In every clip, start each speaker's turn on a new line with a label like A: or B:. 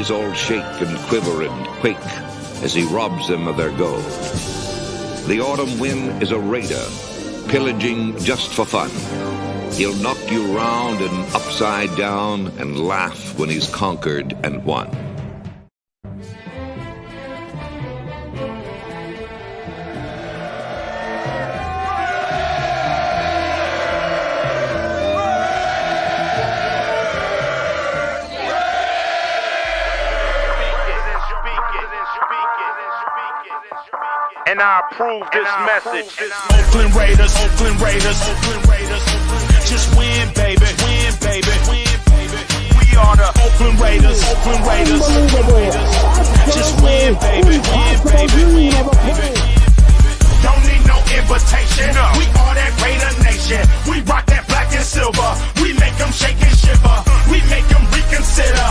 A: cities all shake and quiver and quake as he robs them of their gold. The autumn wind is a raider, pillaging just for fun. He'll knock you round and upside down and laugh when he's conquered and won.
B: And I approve this message.
C: Oakland Raiders, Oakland Raiders, Oakland Raiders. Just win, baby, win, baby, win, baby. We are the Oakland Raiders, Oakland Raiders, Oakland Raiders. Just win, baby, win, baby, win, baby. Don't need no invitation. We are that Raider Nation. We rock that black and silver. We make them shake and shiver. We make them reconsider.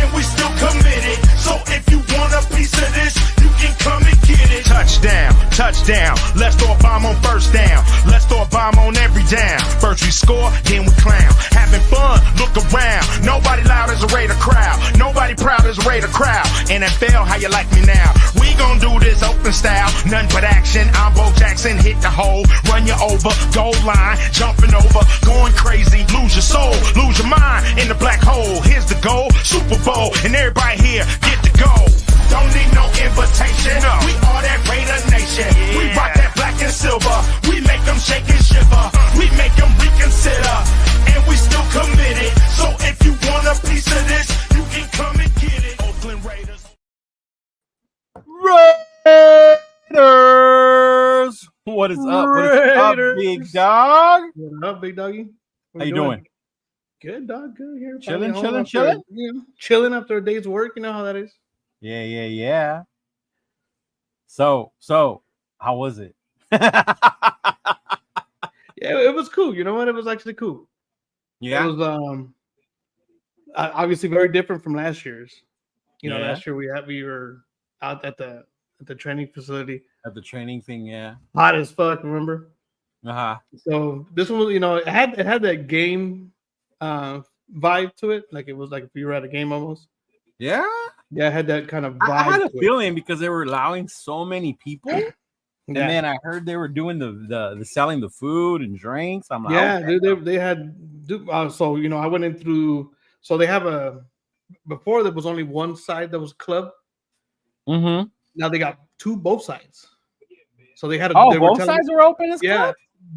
C: And we still committed. So if you want a piece of this, you can come and get it. Touchdown, touchdown. Let's throw a bomb on first down. Let's throw a bomb on every down. First we score, then we clown. Having fun, look around. Nobody loud as a Raider crowd. Nobody proud as a Raider crowd. NFL, how you like me now? We gon' do this open style. Nothing but action. I'm Bo Jackson, hit the hole. Run you over, goal line. Jumping over, going crazy. Lose your soul, lose your mind in the black hole. Here's the goal, Super Bowl. And everybody here, get the goal. Don't need no invitation. We are that Raider Nation. Yeah. We rock that black and silver. We make them shake and shiver. We make them reconsider. And we still committed. So if you want a piece of this, you can come and get it. Oakland Raiders.
D: Raiders. What is up? What is up, big dog?
E: What up, big doggy?
D: How you doing?
E: Good, dog. Good. Here,
D: Chilling.
E: Chilling after a day's work. You know how that is.
D: Yeah. So, how was it?
E: Yeah, it was cool. You know what? It was actually cool.
D: Yeah.
E: It was obviously very different from last year's. You know, last year we were out at the training facility.
D: At the training thing, yeah.
E: Hot as fuck, remember?
D: Uh-huh.
E: So this one was, you know, it had that game vibe to it. Like it was like if you were at a game almost.
D: Yeah.
E: Yeah, I had that kind of vibe.
D: I had a feeling because they were allowing so many people.
E: Yeah.
D: And then I heard they were doing the selling the food and drinks. I'm like,
E: yeah,
D: okay.
E: they had so you know I went in through. So they have before there was only one side that was club.
D: Mm-hmm.
E: Now they got both sides. So they had
D: both sides were open as
E: yeah,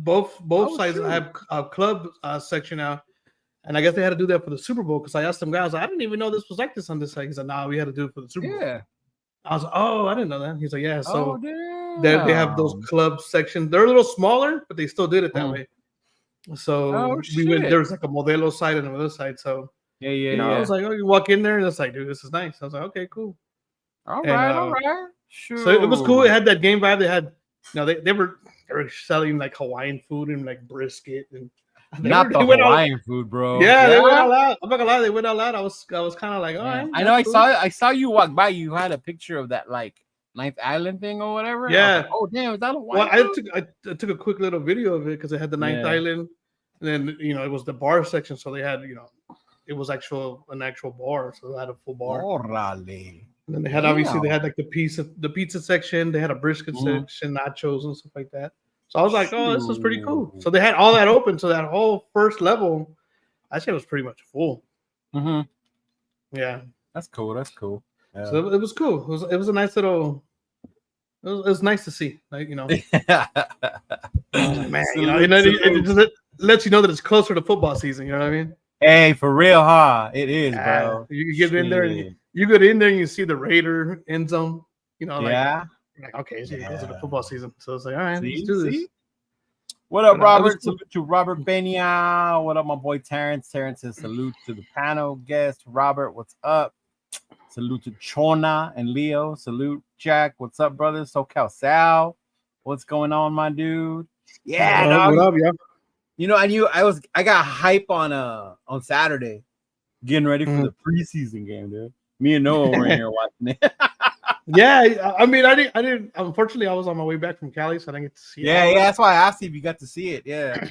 D: club?
E: both sides have a club section now. And I guess they had to do that for the Super Bowl because I asked them guys, I didn't even know this was like this on this side. He said, "No, we had to do it for the Super Bowl."
D: Yeah.
E: I was like, "Oh, I didn't know that." He's like, "Yeah." So they have those club sections. They're a little smaller, but they still did it that way. So we went. There was like a Modelo side and another side. So
D: yeah.
E: I was like, "Oh, you walk in there and it's like, dude, this is nice." I was like, "Okay, cool."
D: All right. Sure.
E: So it was cool. It had that game vibe. They had, you know, they were selling like Hawaiian food and like brisket and.
D: Not the Hawaiian food, bro.
E: Yeah, they went all out. I'm not gonna lie, they went all out. I was kind of like, all right.
D: I know. I saw you walk by. You had a picture of that like Ninth Island thing or whatever.
E: Yeah.
D: Like, oh damn, is that Hawaiian?
E: Well, I took a quick little video of it because it had the Ninth Island, and then you know it was the bar section, so they had it was an actual bar, so they had a full bar.
D: Orale.
E: And then they had obviously they had like the pizza section. They had a brisket section, nachos and stuff like that. So I was like, oh, this is pretty cool. So they had all that open. So that whole first level, I say it was pretty much full.
D: Mm-hmm.
E: Yeah.
D: That's cool. Yeah.
E: So it was cool. It was a nice little, it was nice to see. Like, man, it just lets you know that it's closer to football season. You know what I mean?
D: Hey, for real, huh? It is, bro.
E: You get in there and you get in there and you see the Raider end zone. Like, okay, it's the football season. So it's like, all right, let's do this.
D: What up, Robert? Salute to Robert Benia. What up, my boy Terrence? Terrence says salute to the panel guest. Robert, what's up? Salute to Chona and Leo. Salute, Jack. What's up, brother? SoCal Sal. What's going on, my dude? Yeah,
E: what up, yeah.
D: You know, I got hype on Saturday, getting ready for the preseason game, dude. Me and Noah were in here watching it.
E: Yeah, I mean, I didn't. Unfortunately, I was on my way back from Cali, so I didn't get to see it.
D: Yeah, that's why I asked you if you got to see it. Yeah,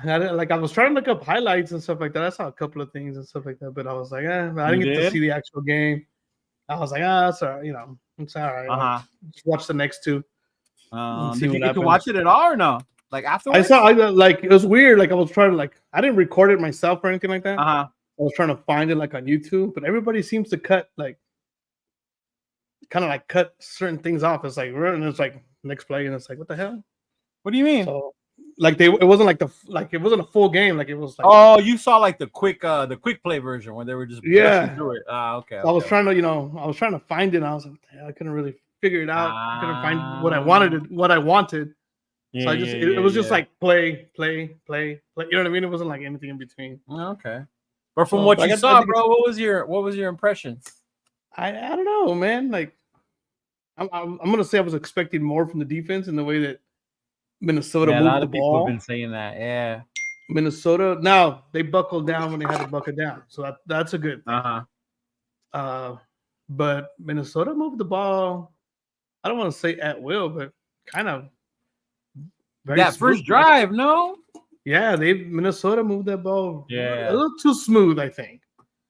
E: I was trying to look up highlights and stuff like that. I saw a couple of things and stuff like that, but I was like, I didn't get to see the actual game. I was like, that's all right, it's all right. I'll just watch the next two.
D: Did you get to watch it at all or no? Like afterwards?
E: Like it was weird. Like I was trying to I didn't record it myself or anything like that.
D: I
E: was trying to find it like on YouTube, but everybody seems to cut cut certain things off. It's like, and it's like next play, and it's like, what the hell?
D: What do you mean?
E: So it wasn't it wasn't a full game. Like it was like,
D: oh, you saw like the quick play version where they were just through it. Okay.
E: So I was trying to find it. And I was like, I couldn't really figure it out. I couldn't find what I wanted.
D: Yeah,
E: so I just it was just like play. You know what I mean? It wasn't like anything in between.
D: Okay. But from what you saw, bro, what was your impression?
E: I don't know, man. Like I'm gonna say I was expecting more from the defense in the way that Minnesota moved the ball. A lot of people have
D: been saying that. Yeah.
E: Minnesota. Now they buckled down when they had to buckle down, so that's a good thing. But Minnesota moved the ball. I don't want to say at will, but kind of.
D: That first drive, no?
E: Yeah, Minnesota moved that ball.
D: Yeah,
E: a little too smooth, I think.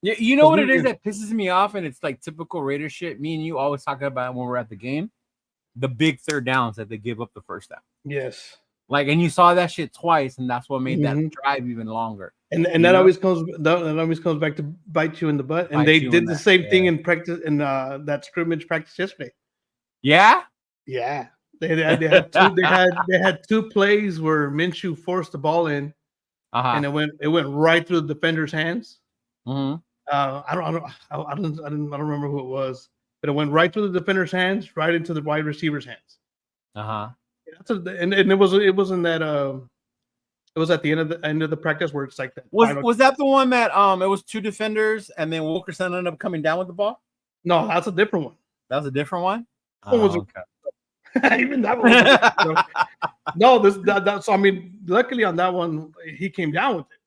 D: Yeah, you know what it is that pisses me off, and it's like typical Raider shit. Me and you always talk about when we're at the game, the big third downs that they give up the first down.
E: Yes.
D: Like, and you saw that shit twice, and that's what made that drive even longer.
E: And that always comes back to bite you in the butt. And they did the same thing in practice in that scrimmage practice yesterday.
D: Yeah.
E: Yeah. They had two plays where Minshew forced the ball in, and it went right through the defender's hands.
D: Mm-hmm.
E: I don't remember who it was, but it went right through the defender's hands, right into the wide receiver's hands. And it wasn't that it was at the end of the practice where it's like that.
D: Was that the one that it was two defenders and then Wilkerson ended up coming down with the ball?
E: No, that's a different one.
D: That was a different one.
E: Even that one. No, so I mean, luckily on that one he came down with it.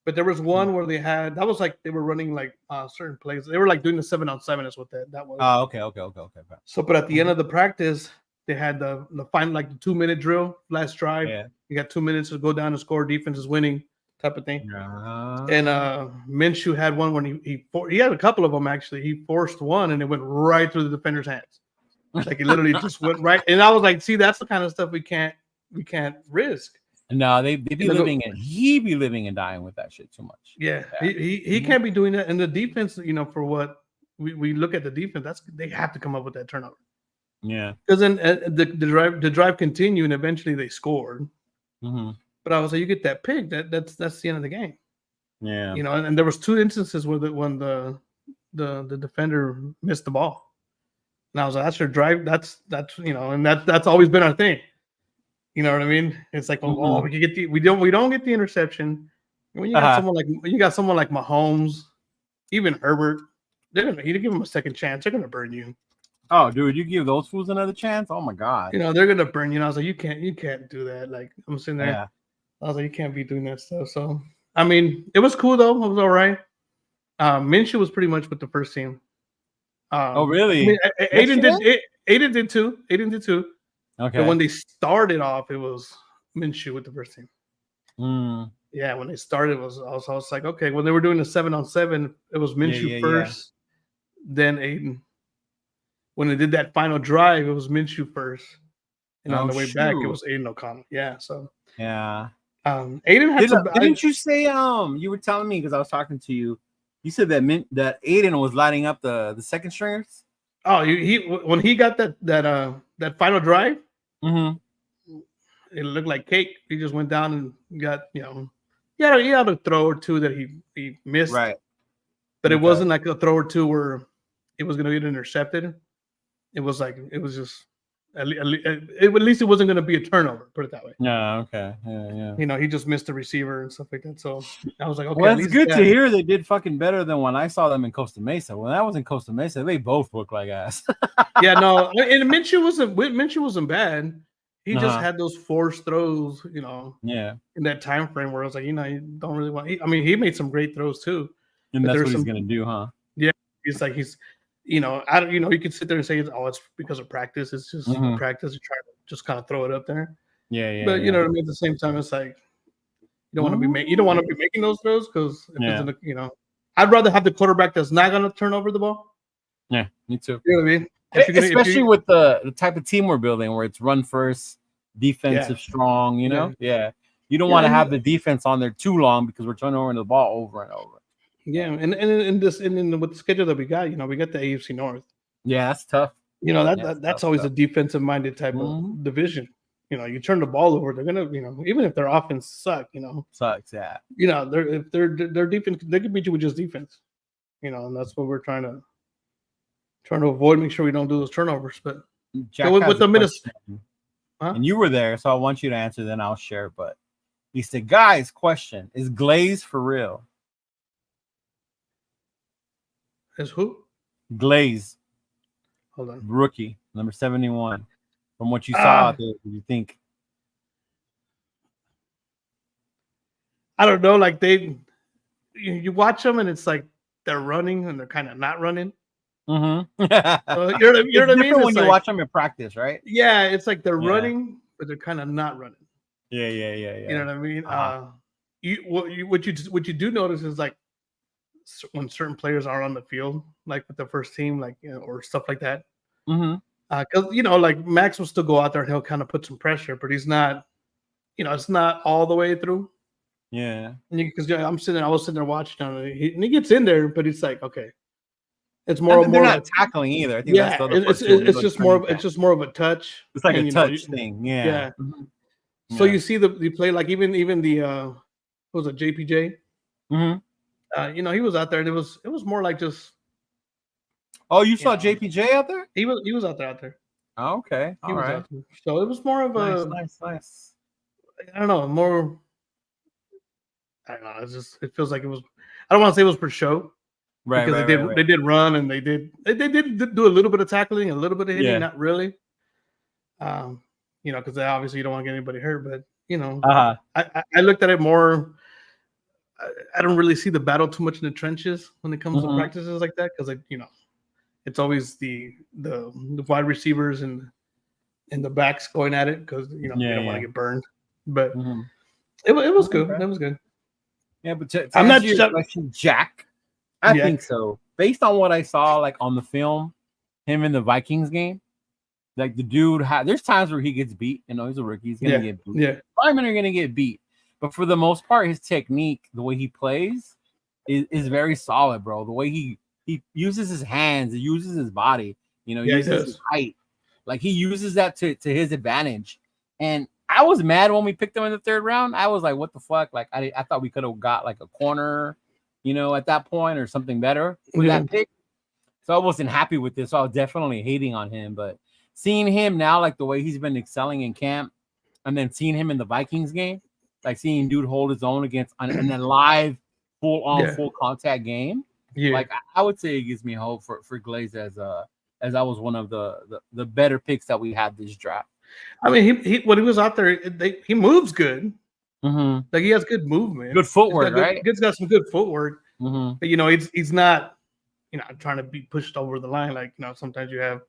E: But there was one where they were running like certain plays. They were like doing the 7-on-7 is what that was.
D: Oh, okay.
E: So, but at the end of the practice, they had the final like the 2-minute drill, last drive.
D: Yeah.
E: You got 2 minutes to go down and score. Defense is winning, type of thing. And Minshew had one when he had a couple of them actually. He forced one and it went right through the defender's hands. Like it literally just went right. And I was like, see, that's the kind of stuff we can't risk.
D: No, he be living and dying with that shit too much.
E: Yeah. He can't be doing that. And the defense, for what we look at the defense, they have to come up with that turnover.
D: Yeah.
E: Because then the drive continued and eventually they scored.
D: Mm-hmm.
E: But I was like, you get that pick, that's the end of the game.
D: Yeah.
E: And there was 2 instances where when the defender missed the ball. And I was like, that's your drive. That's and that's always been our thing. You know what I mean? It's like, we don't get the interception. When you got someone like Mahomes, even Herbert, you give them a second chance, they're gonna burn you.
D: Oh, dude, you give those fools another chance? Oh my god.
E: They're gonna burn you. And I was like, you can't do that. Like I'm sitting there.
D: Yeah.
E: I was like, you can't be doing that stuff. So I mean, it was cool though. It was all right. Minshew was pretty much with the first team.
D: Oh really?
E: I mean, Aiden did too.
D: Okay.
E: But when they started off, it was Minshew with the first team. Yeah, when they started, I was like, okay. When they were doing the 7-on-7, it was Minshew first, then Aiden. When they did that final drive, it was Minshew first, and on the way back, it was Aiden O'Connell. Yeah, so
D: yeah.
E: Aiden had
D: didn't you say you were telling me because I was talking to you? You said that Aiden was lighting up the second stringers.
E: Oh, when he got that final drive, it looked like cake. He just went down and got he had a throw or two that he missed,
D: right?
E: But it wasn't like a throw or two where it was going to get intercepted. It was just at least it wasn't going to be a turnover. Put it that way.
D: Yeah. Okay. Yeah.
E: He just missed the receiver and stuff like that. So I was like, okay.
D: Well, it's good to hear they did fucking better than when I saw them in Costa Mesa. When I was in Costa Mesa, they both looked like ass.
E: Yeah. No. And Minshew wasn't bad. He just had those forced throws.
D: Yeah.
E: In that time frame where I was like, you don't really want. He made some great throws too.
D: And that's what he's gonna do, huh?
E: Yeah. It's like he's. You could sit there and say, it's because of practice. It's just practice. You try to just kind of throw it up there.
D: Yeah.
E: But you know what I mean. At the same time, it's like you don't want to be making those throws because I'd rather have the quarterback that's not going to turn over the ball
D: Yeah, me too.
E: You know what I mean?
D: Especially with the type of team we're building, where it's run first, defensive strong. You know, you don't want to have the defense on there too long because we're turning over the ball over and over.
E: Yeah, and with the schedule that we got, we got the AFC North.
D: Yeah, that's tough.
E: That's always a defensive minded type of division. You turn the ball over, they're gonna, even if their offense sucks.
D: Sucks, yeah.
E: If their defense, they can beat you with just defense. And that's what we're trying to avoid. Make sure we don't do those turnovers. But with the Minnesota,
D: and you were there, so I want you to answer. Then I'll share. But he said, "Guys, question: is Glaze for real?"
E: Is who?
D: Glaze.
E: Hold on.
D: Rookie, number 71. From what you saw out there, do you think?
E: I don't know. Like you watch them and it's like they're running and they're kind of not running.
D: Mm-hmm.
E: So you know what I mean?
D: When you watch them in practice, right?
E: Yeah, it's like they're running, but they're kind of not running.
D: Yeah.
E: You know what I mean? What you do notice is like when certain players are on the field, like with the first team, like or stuff like that.
D: Mm-hmm.
E: Because like Max will still go out there and he'll kind of put some pressure, but he's not, it's not all the way through.
D: Yeah.
E: Because I was sitting there watching him, and he gets in there, but it's like, okay, it's more.
D: They're not tackling either. I think that's the other
E: it's just more of a touch.
D: It's like a touch thing. Yeah.
E: Yeah. Mm-hmm. So you see the play, like even the what was it, JPJ?
D: Mm-hmm.
E: He was out there, and it was more like just.
D: Oh, you saw JPJ out there?
E: He was out there.
D: Oh, okay. All right.
E: So it was more of a
D: nice.
E: I don't know, more. I don't know. It feels like it was. I don't want to say it was for show,
D: right?
E: Because they did run and they did do a little bit of tackling, a little bit of hitting, not really. Because obviously you don't want to get anybody hurt, but I looked at it more. I don't really see the battle too much in the trenches when it comes to practices like that, because it's always the wide receivers and the backs going at it because you don't want to get burned. But it was good. It was good.
D: Yeah, but to I'm not your question, Jack. I think so. Based on what I saw, like on the film, him in the Vikings game, like the dude there's times where he gets beat. He's a rookie. He's gonna get beat. Yeah, linemen are gonna get beat. But for the most part, his technique, the way he plays, is very solid, bro. The way he uses his hands, he uses his body, he uses his height. Like he uses that to his advantage. And I was mad when we picked him in the third round. I was like, what the fuck? Like I thought we could have got like a corner, at that point or something better for that pick. So I wasn't happy with this. So I was definitely hating on him. But seeing him now, like the way he's been excelling in camp, and then seeing him in the Vikings game, like seeing dude hold his own against an live full contact game. Yeah. Like I would say it gives me hope for Glaze as that was one of the better picks that we had this draft.
E: I mean, he when he was out there, he moves good.
D: Mm-hmm.
E: Like he has good movement,
D: good footwork, right?
E: He's got some good footwork. Mm-hmm. But he's not, trying to be pushed over the line like sometimes you have,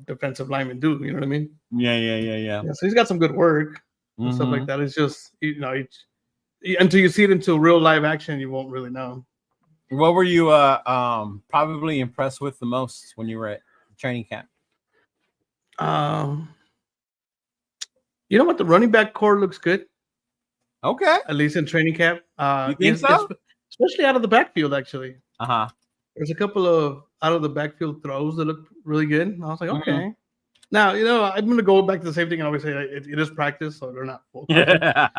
E: defensive linemen do. You know what I mean?
D: Yeah.
E: So he's got some good work and stuff like that. It's just until you see it into real live action, you won't really know.
D: What were you probably impressed with the most when you were at training camp?
E: What? The running back core looks good.
D: Okay.
E: At least in training camp.
D: You think so?
E: Especially out of the backfield, actually.
D: Uh-huh.
E: There's a couple of out of the backfield throws that look really good. And I was like, okay. Now, I'm going to go back to the same thing I always say. It is practice, so they're not full. You know what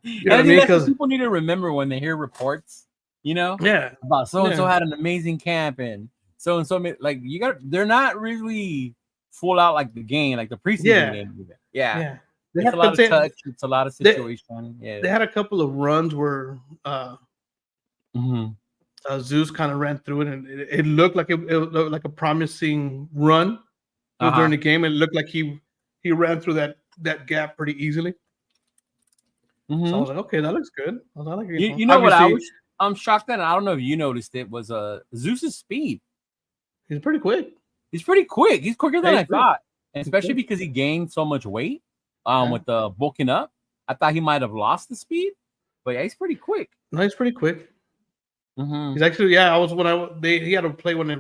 D: I mean? Because people need to remember when they hear reports, about so-and-so had an amazing camp and so-and-so, like they're not really full out like the game, like the preseason game. Yeah. It's a lot of touch. It's a lot of situation.
E: They had a couple of runs where Zeus kind of ran through it, and it looked like it looked like a promising run during the game. It looked like he ran through that gap pretty easily. Mm-hmm. So I was like, okay, that looks good. I was like,
D: what I'm shocked at, and I don't know if you noticed it, was Zeus's speed.
E: He's pretty quick.
D: He's quicker than I thought, and especially because he gained so much weight with the bulking up. I thought he might have lost the speed, but he's pretty quick.
E: No, he's pretty quick.
D: Mm-hmm.
E: He's actually, he had a play when they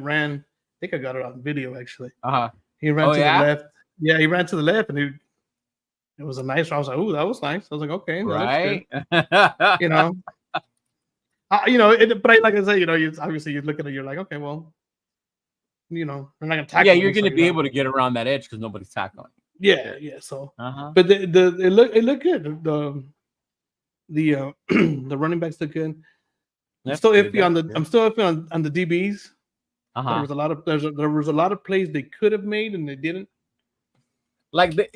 E: think I got it on video actually.
D: Uh-huh.
E: He ran to
D: yeah?
E: the left. Yeah, he ran to the left, and it was a nice. I was like, "Ooh, that was nice." I was like, "Okay, that
D: Right?
E: looks good." You know, but like I said, you obviously you look at it, you're like, "Okay, well, they're not gonna tackle."
D: Yeah,
E: me,
D: you're
E: so,
D: gonna be able to get around that edge because nobody's tackling.
E: Yeah. So,
D: Uh-huh.
E: but it looked good. The the running backs look good. I'm still iffy on the DBs.
D: Uh-huh.
E: There was a lot of plays they could have made and they didn't.
D: Like they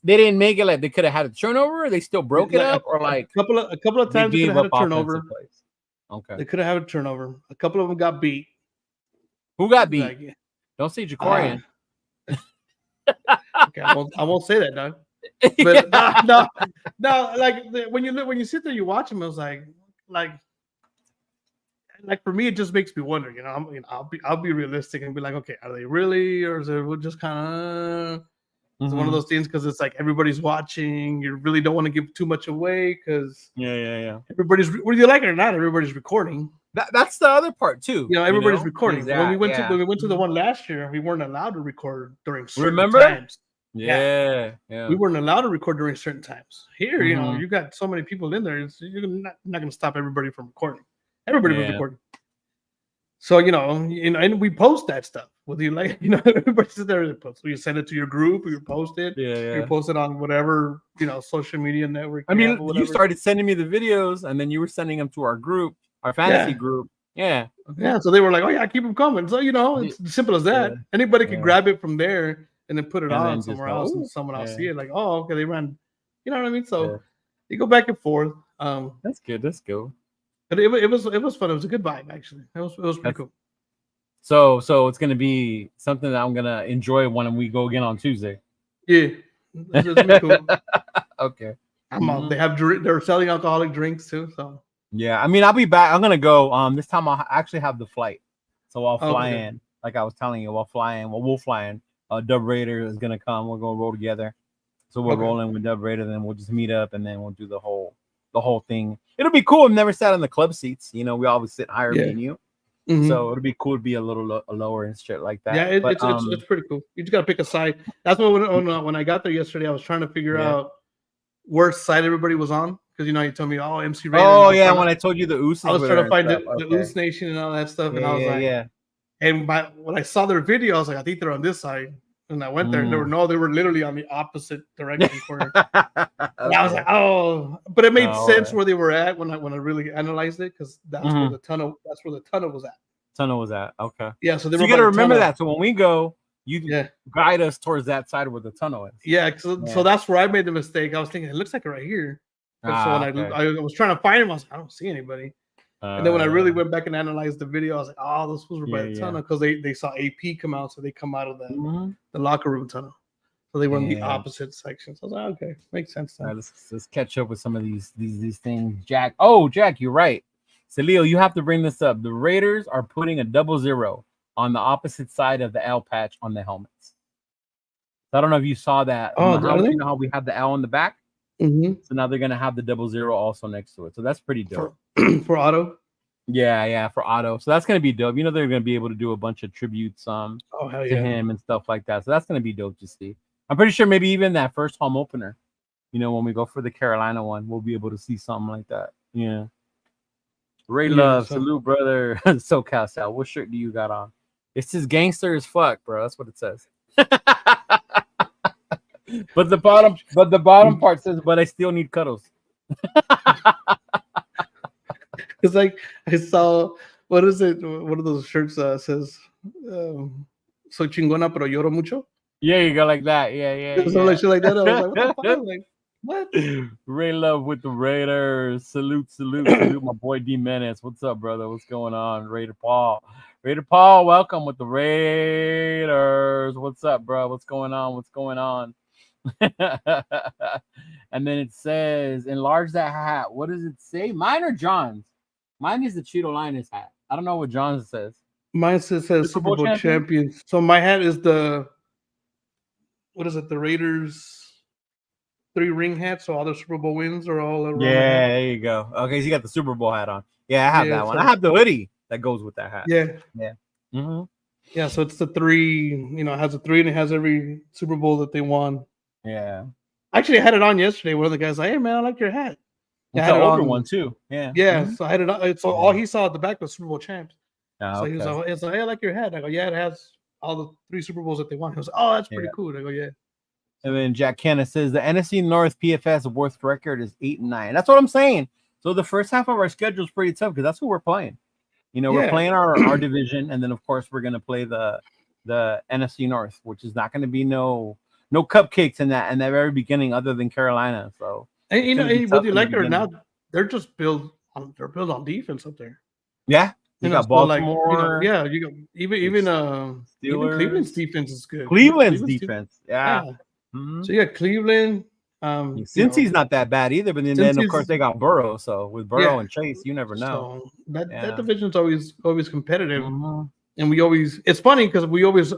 D: didn't make it. Like they could have had a turnover. Or they still broke it up, or like
E: a couple of times they could have had a turnover.
D: Plays. Okay,
E: they could have had a turnover. A couple of them got beat.
D: Who got beat?
E: Like,
D: don't say Jacorian.
E: Okay, I won't say that, dog. But no. Like when you sit there, you watch them. It was like for me, it just makes me wonder. I'll be realistic and be like, okay, are they really, or is it just kind of? It's one of those things because it's like everybody's watching. You really don't want to give too much away because everybody's, whether you like it or not, everybody's recording.
D: That's the other part too.
E: Everybody's recording. When we went to the one last year, we weren't allowed to record during certain times.
D: Yeah.
E: We weren't allowed to record during certain times. Here, you got so many people in there, you're not going to stop everybody from recording. Everybody was recording. So, and we post that stuff. Whether you like, everybody sits there and post. So you send it to your group, or you post it. Yeah. You post it on whatever, social media network.
D: I mean, you started sending me the videos, and then you were sending them to our group, our fantasy group. Yeah.
E: Yeah. So they were like, oh, yeah, keep them coming. So, it's as simple as that. Anybody can grab it from there and then put it on somewhere else, and someone else see it. Like, oh, okay, they ran. You know what I mean? So you go back and forth.
D: That's good. That's good.
E: But it was fun. It was a good vibe, actually. It was pretty cool.
D: So it's gonna be something that I'm gonna enjoy when we go again on Tuesday.
E: Yeah, it's gonna be cool.
D: Okay.
E: They're selling alcoholic drinks too. So
D: yeah, I mean, I'll be back. I'm gonna go. This time I'll actually have the flight, so I'll fly in. Like I was telling you, we'll fly in. Dub Raider is gonna come. We're gonna roll together. So we're rolling with Dub Raider. Then we'll just meet up, and then we'll do the whole thing. It'll be cool. I've never sat in the club seats. We always sit higher than you. So it'll be cool to be a little lower and shit like that.
E: Yeah, it's pretty cool. You just gotta pick a side. That's what when I got there yesterday, I was trying to figure out where side everybody was on, because you told me, oh, MC Raiders.
D: Oh yeah, when I told you the Oos,
E: I was trying to find the Oos Nation and all that stuff, and I was like, and when I saw their video, I was like, I think they're on this side. And I went there, and they were literally on the opposite direction corner. And I was like, oh, but it made sense where they were at when I really analyzed it, because that's where the tunnel was at.
D: Tunnel was at. Okay.
E: Yeah, so
D: you got to remember that. So when we go, you guide us towards that side where the tunnel is.
E: Yeah, so that's where I made the mistake. I was thinking it looks like right here. So when I was trying to find him, I was like, I don't see anybody. And then when I really went back and analyzed the video, I was like, oh, those fools were by the tunnel, because they saw AP come out, so they come out of the locker room tunnel. So they were in the opposite section. So I was like, okay, makes sense.
D: Right, let's catch up with some of these things. Jack. Oh, Jack, you're right. So Leo, you have to bring this up. The Raiders are putting a 00 on the opposite side of the L patch on the helmets. So I don't know if you saw that.
E: Oh,
D: you know how we have the L on the back? So now they're gonna have the 00 also next to it. So that's pretty dope.
E: For auto.
D: Yeah, for auto. So that's gonna be dope. They're gonna be able to do a bunch of tributes to him and stuff like that. So that's gonna be dope to see. I'm pretty sure maybe even that first home opener, when we go for the Carolina one, we'll be able to see something like that. Yeah. Ray Love, salute, brother. SoCal Sal. What shirt do you got on? It's just gangster as fuck, bro. That's what it says. But the bottom part says, but I still need cuddles.
E: It's like I saw, what is it? One of those shirts says, "Soy chingona pero lloro mucho."
D: Yeah, you go like that. Yeah.
E: Something like shit like that. I was like, what the fuck? Like, what?
D: Ray Love with the Raiders. Salute, my boy D Menace. What's up, brother? What's going on? Raider Paul, welcome with the Raiders. What's up, bro? What's going on? And then it says, enlarge that hat. What does it say? Mine or John's? Mine is the Cheeto Linus hat. I don't know what John's says.
E: Mine says Super Bowl champions. So my hat is the Raiders 3 ring hats. So all the Super Bowl wins are all around.
D: Yeah, there you go. Okay, so you got the Super Bowl hat on. Yeah, I have that one. I have the hoodie that goes with that hat.
E: Yeah.
D: Mm-hmm.
E: Yeah, so it's the 3. You know, it has a 3 and it has every Super Bowl that they won.
D: Yeah.
E: Actually, I had it on yesterday. One of the guys like, "Hey man, I like your hat."
D: It's
E: I had
D: an
E: it
D: older
E: on.
D: one too. Yeah.
E: Yeah,
D: Mhm.
E: so I had it on. So all he saw at the back was Super Bowl champs.
D: Ah,
E: So he was
D: okay.
E: like, "Hey, I like your hat." I go, "Yeah, it has all the 3 Super Bowls that they won." He was like, "Oh, that's pretty
D: Yeah.
E: cool." I go, "Yeah."
D: And then Jack Kenna says the NFC North PFS worst record is 8-9. That's what I'm saying. So the first half of our schedule is pretty tough because that's who we're playing. You know, we're
E: Yeah.
D: playing our division, and then of course we're gonna play the NFC North, which is not gonna be no cupcakes in that very beginning, other than Carolina. So
E: And
D: it's gonna be
E: whether
D: tough
E: you
D: in the
E: like it or not,
D: beginning.
E: they're just built on defense up there.
D: Yeah, you got
E: So like,
D: Baltimore,
E: yeah, you got even Cleveland's
D: Steelers,
E: defense is good.
D: Cleveland's
E: Cleveland's
D: defense. Yeah.
E: yeah.
D: Mhm.
E: So you got Cleveland.
D: Cincy's not that bad either, but then of course
E: Cincy's
D: they got Burrow. So with Burrow
E: yeah.
D: and Chase, you never know.
E: So that
D: Yeah.
E: division's always competitive,
D: Mhm.
E: and we always it's funny because we always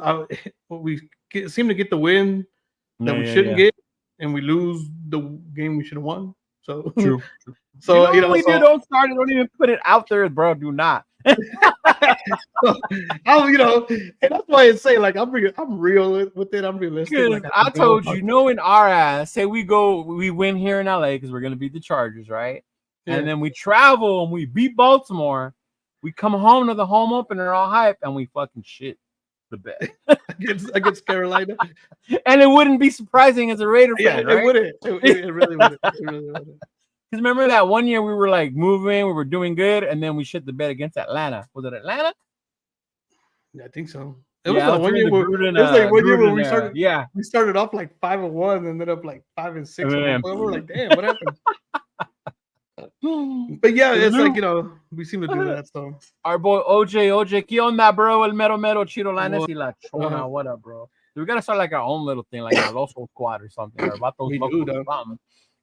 E: seem to get the win that we shouldn't get, and we lose the game we should have won. So
D: True.
E: so
D: you know what we do? Don't start it. Don't even put it out there, bro. Do not.
E: and that's why I say like I'm real with it. I'm realistic. Like,
D: I told you, in our ass, say we win here in LA because we're gonna beat the Chargers, right?
E: Yeah.
D: And then we travel and we beat Baltimore. We come home to the home opener all hype and we fucking shit the bed
E: against Carolina.
D: And it wouldn't be surprising as a Raider fan, right?
E: It wouldn't. It really wouldn't. It really wouldn't.
D: Because remember that one year we were like moving, we were doing good, and then we shit the bed against Atlanta. Was it Atlanta?
E: Yeah, I think so. It was like 1 year where we started.
D: Yeah,
E: we started off like 5-1, and ended up like 5-6.
D: Man.
E: We were like, damn, what happened? But yeah, it's like we seem to do that. So
D: our boy OJ, ¿qué onda, bro? El mero Chiro Lanes y la Chona. What up, bro? We gotta start like our own little thing, like a local squad or something, or about those locals or something.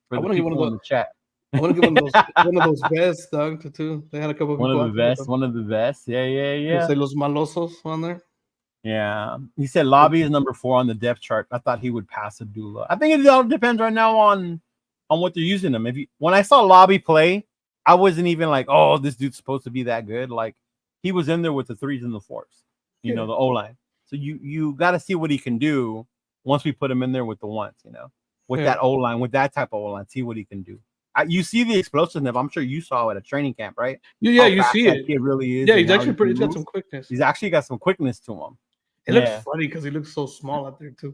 E: I want to get one of those
D: in the chat.
E: I want to get one of those vests, dog. Too. They had a couple of
D: one of the vests. Yeah.
E: Say los malosos on there.
D: Yeah, he said Lobby is number 4 on the depth chart. I thought he would pass Abdullah. I think it all depends right now on what they're using him. When I saw Lobby play, I wasn't even like, oh, this dude's supposed to be that good. Like he was in there with the 3s and the 4s, the O line. So you got to see what he can do once we put him in there with the 1s, with that O line, with that type of O line. See what he can do. You see the explosiveness. I'm sure you saw it at training camp, right?
E: Yeah, you see it.
D: It really is.
E: Yeah, he's actually pretty. He's got some quickness.
D: He's actually got some quickness to him.
E: It looks funny because he looks so small out there too.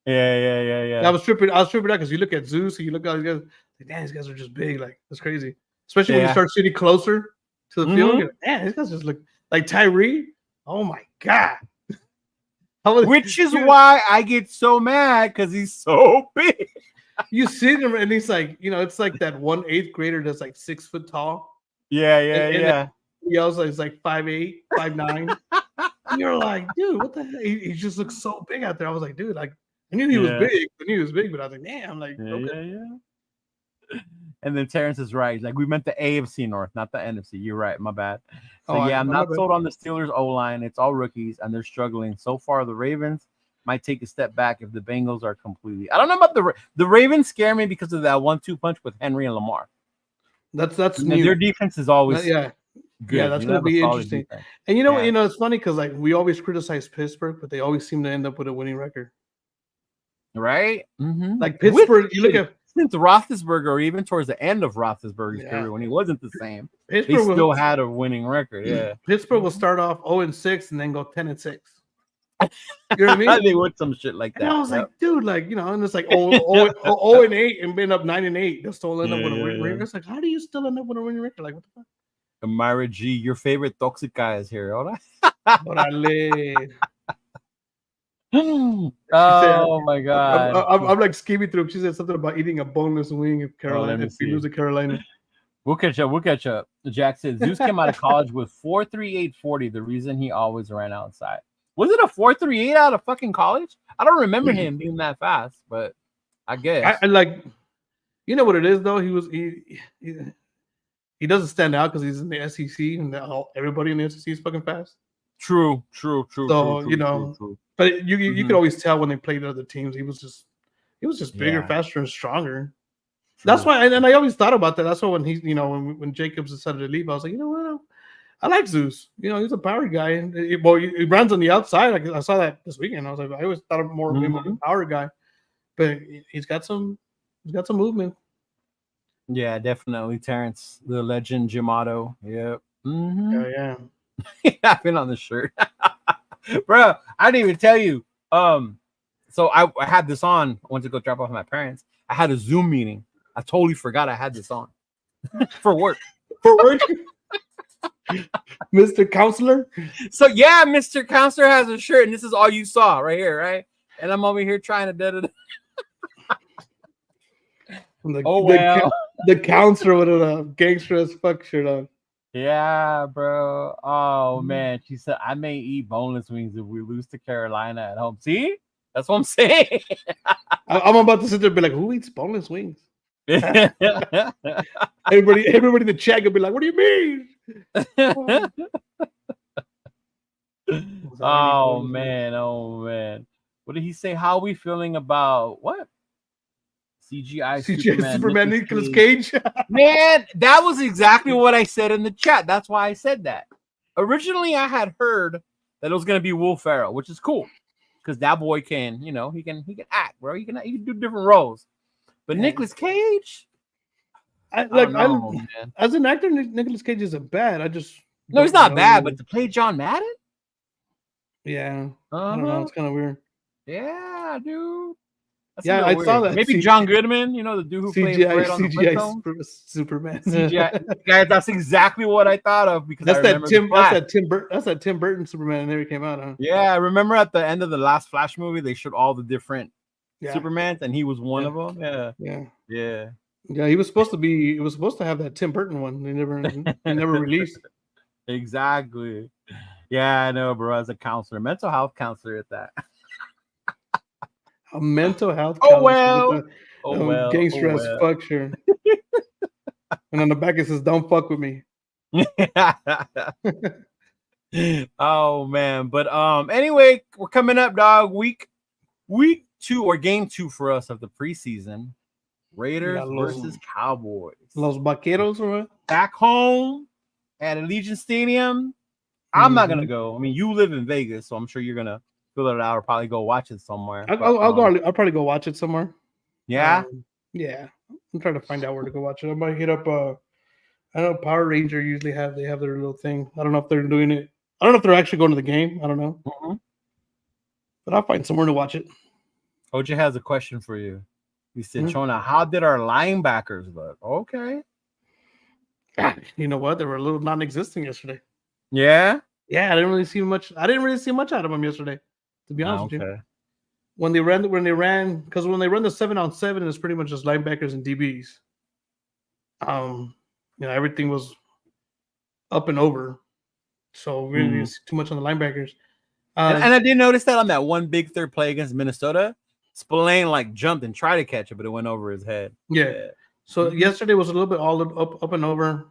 D: Yeah.
E: I was tripping out because you look at Zeus, and you look at these guys. Like, damn, these guys are just big. Like that's crazy. Especially when you start sitting closer to the field. You're like, damn, these guys just look like Tyree. Oh my god.
D: Which is why I get so mad because he's so big.
E: You see him and he's like, it's like that 1/8 grader that's like 6 foot tall.
D: Yeah.
E: He also is like 5'8", 5'9". And you're like, dude, what the hell? He just looks so big out there. I was like, dude, like I knew he was big, but I was like, damn, like okay.
D: And then Terrence is right. He's like, we meant the AFC North, not the NFC. You're right. My bad. So I'm not sold on the Steelers O-line. It's all rookies, and they're struggling. So far, the Ravens might take a step back if the Bengals are completely. I don't know about the Ravens scare me because of that 1-2 punch with Henry and Lamar.
E: That's new.
D: Their defense is always
E: good. Yeah, that's gonna be interesting. Defense. And it's funny because like we always criticize Pittsburgh, but they always seem to end up with a winning record.
D: Right? Mm-hmm.
E: Like Pittsburgh, you look at
D: since Roethlisberger, or even towards the end of Roethlisberger's career when he wasn't the same, Pittsburgh they still had a winning record. Yeah,
E: Pittsburgh will start off 0-6 and then go 10-6. You know what I mean?
D: They would some shit like that.
E: And I was like, dude, like and it's like 0-8 and been up 9-8. They'll still end up with a winning record. It's like, how do you still end up with a winning record? Like, what the fuck?
D: Myra G, your favorite toxic guy is here. All right. Oh my god!
E: I'm like skimming through. She said something about eating a boneless wing if Carolina if we lose to Carolina.
D: We'll catch up. Jack said Zeus came out of college with 4.3840. The reason he always ran outside. Was it a 4.38 out of fucking college? I don't remember him being that fast, but I guess
E: I like. You know what it is though? He doesn't stand out because he's in the SEC and everybody in the SEC is fucking fast.
D: True.
E: So
D: true.
E: But you could always tell when they played other teams. He was just bigger, faster, and stronger. True. That's why, and I always thought about that. That's why when when Jacobs decided to leave, I was like, you know what? I like Zeus. He's a power guy, and he runs on the outside. I saw that this weekend. I was like, I always thought of more of him as a power guy, but he's got some movement.
D: Yeah, definitely. Terrence, the legend, Jim Otto. Yep.
E: Yeah.
D: I've been on the shirt, bro. I didn't even tell you. So I had this on. I went to go drop off my parents. I had a Zoom meeting. I totally forgot I had this on for work.
E: Mr. Counselor.
D: So yeah, Mr. Counselor has a shirt, and this is all you saw right here, right? And I'm over here trying to da.
E: The counselor with a gangster as fuck shirt on.
D: Yeah, bro. Oh man, she said I may eat boneless wings if we lose to Carolina at home. See, that's what I'm saying.
E: I'm about to sit there and be like, who eats boneless wings?
D: everybody
E: in the chat will be like, what do you mean?
D: Oh man. What did he say? How are we feeling about what? CGI
E: Superman Nicolas Cage.
D: Man, that was exactly what I said in the chat. That's why I said that. Originally, I had heard that it was going to be Will Ferrell, which is cool because that boy can, he can act, bro. He can do different roles. But Nicolas Cage,
E: as an actor, Nicolas Cage isn't bad.
D: No, he's not bad, but to play John Madden,
E: I don't know. It's kind of weird.
D: Yeah, dude.
E: I saw that.
D: Maybe John Goodman, the dude who played
E: CGI Superman.
D: CGI, guys, that's exactly what I thought of because
E: that's that Tim Burton Superman that never came out, huh?
D: Yeah, I remember at the end of the last Flash movie, they showed all the different Supermans, and he was one of them. Yeah. He
E: was supposed to have that Tim Burton one. They never released.
D: Exactly. Yeah, I know, bro. As a counselor, mental health counselor at that.
E: A mental health. Gangster as fuck, sure. And on the back it says, "Don't fuck with me."
D: Oh man, but anyway, we're coming up, dog. Week 2 or game 2 for us of the preseason. Raiders versus Cowboys.
E: Los Vaqueros, or what?
D: Back home at Allegiant Stadium. I'm not gonna go. I mean, you live in Vegas, so I'm sure you're gonna fill it out or probably go watch it somewhere.
E: I'll probably go watch it somewhere.
D: Yeah.
E: Yeah. I'm trying to find out where to go watch it. I might hit up I know Power Ranger usually have their little thing. I don't know if they're doing it. I don't know if they're actually going to the game. I don't know. But I'll find somewhere to watch it.
D: OJ has a question for you. He said, Chona, how did our linebackers look? Okay.
E: You know what? They were a little non-existent yesterday.
D: Yeah?
E: Yeah, I didn't really see much out of them yesterday, to be honest with you. When they ran, because when they run the 7-on-7, it's pretty much just linebackers and DBs. Everything was up and over. So we didn't see too much on the linebackers.
D: And I did notice that on that one big third play against Minnesota, Spillane jumped and tried to catch it, but it went over his head.
E: Yeah. So yesterday was a little bit all up and over.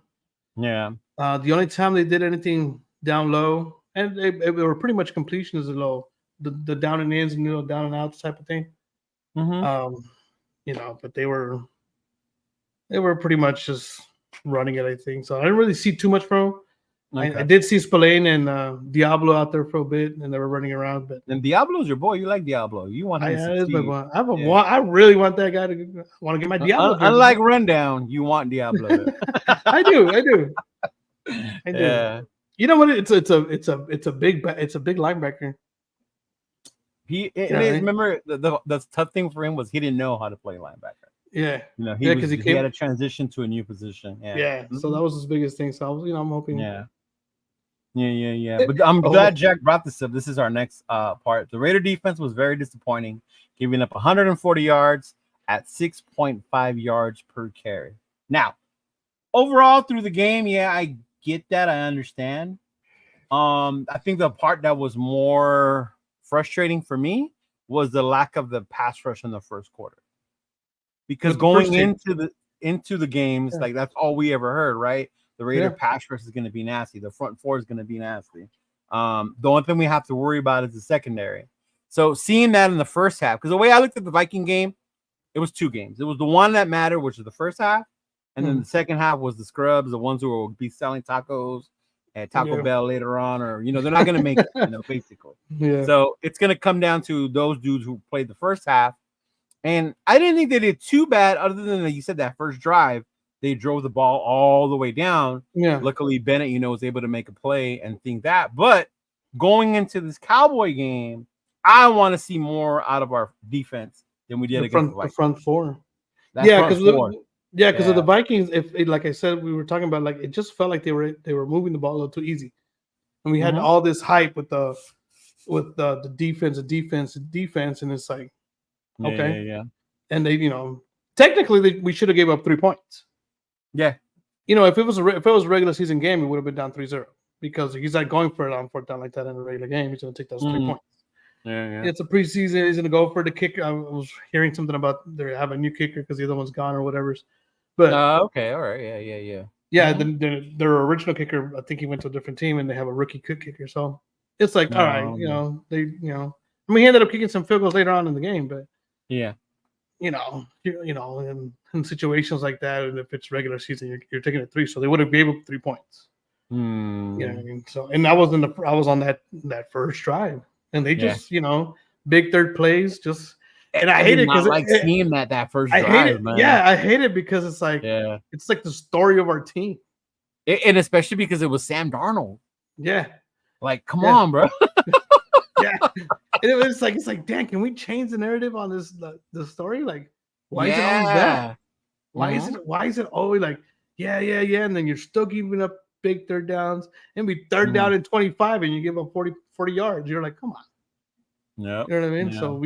D: Yeah.
E: The only time they did anything down low, and they were pretty much completions low, the down and ins and down and outs type of thing. But they were pretty much just running it, I think. So I didn't really see too much from them. Okay. I did see Spillane and Diablo out there for a bit, and they were running around. But
D: and Diablo's your boy. You like Diablo. You want him to succeed.
E: I really want that guy to want to get my Diablo.
D: Unlike Rundown, you want Diablo.
E: I do.
D: Yeah.
E: You know what? It's a big linebacker.
D: Remember the tough thing for him was he didn't know how to play linebacker.
E: Yeah.
D: He had to transition to a new position. Yeah.
E: So that was his biggest thing. So I was, I'm hoping.
D: Yeah. But I'm glad Jack brought this up. This is our next part. The Raider defense was very disappointing, giving up 140 yards at 6.5 yards per carry. Now, overall through the game, I get that. I understand. I think the part that was more frustrating for me was the lack of the pass rush in the first quarter. Because going into the games, that's all we ever heard, right? The Raider pass rush is going to be nasty. The front four is going to be nasty. The only thing we have to worry about is the secondary. So seeing that in the first half, because the way I looked at the Viking game, it was 2 games. It was the one that mattered, which was the first half, and then the second half was the scrubs, the ones who will be selling tacos at Taco
E: Yeah.
D: Bell later on, or they're not gonna make it, basically.
E: Yeah.
D: So it's gonna come down to those dudes who played the first half. And I didn't think they did too bad, other than you said that first drive, they drove the ball all the way down.
E: Yeah.
D: Luckily, Bennett, was able to make a play and think that. But going into this Cowboy game, I want to see more out of our defense than we did against
E: the front four.
D: That
E: Yeah,
D: front
E: because
D: four.
E: of the Vikings. Like I said, we were talking about, like, it just felt like they were moving the ball a little too easy, and we had all this hype with the defense, and it's like, okay,
D: Yeah.
E: and they, technically we should have gave up 3 points.
D: Yeah.
E: If it was a regular season game, it would have been down 3-0 because he's not going for it on fourth down like that in a regular game. He's going to take those 3 points.
D: Yeah.
E: It's a preseason. He's going to go for the kicker. I was hearing something about they have a new kicker because the other one's gone or whatever. But
D: okay, all right, yeah.
E: Yeah, their original kicker, I think he went to a different team, and they have a rookie kicker. So it's like, all right, I mean, he ended up kicking some field goals later on in the game, but
D: yeah,
E: in situations like that, and if it's regular season, you're taking it 3, so they would have gave up 3 points. You know what I mean? So, and I was on that first drive, and they just, big third plays, just. And I hate it because
D: seeing that first drive.
E: I hate it.
D: Man.
E: Yeah, I hate it because it's like, it's like the story of our team,
D: and especially because it was Sam Darnold.
E: Yeah,
D: like, come on, bro.
E: Yeah, and it's like, Dan, can we change the narrative on the story? Like, why is it always that? Why is it always like, yeah, and then you're still giving up big third downs, and we third down and 25, and you give up 40 yards. You're like, come on.
D: Yeah,
E: you know what I mean.
D: Yeah.
E: So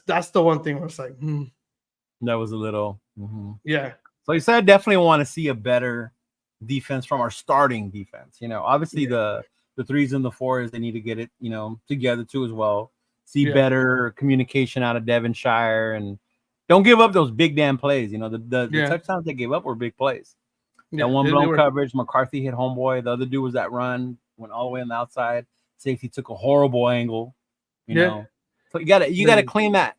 E: that's the one thing where it's like,
D: that was a little,
E: yeah.
D: So you said I definitely want to see a better defense from our starting defense. Obviously the 3s and the 4s, they need to get it, together too as well. See better communication out of Devonshire, and don't give up those big damn plays. The touchdowns they gave up were big plays. That one blown coverage, McCarthy hit homeboy. The other dude was that run, went all the way on the outside. Safety took a horrible angle. So you gotta clean that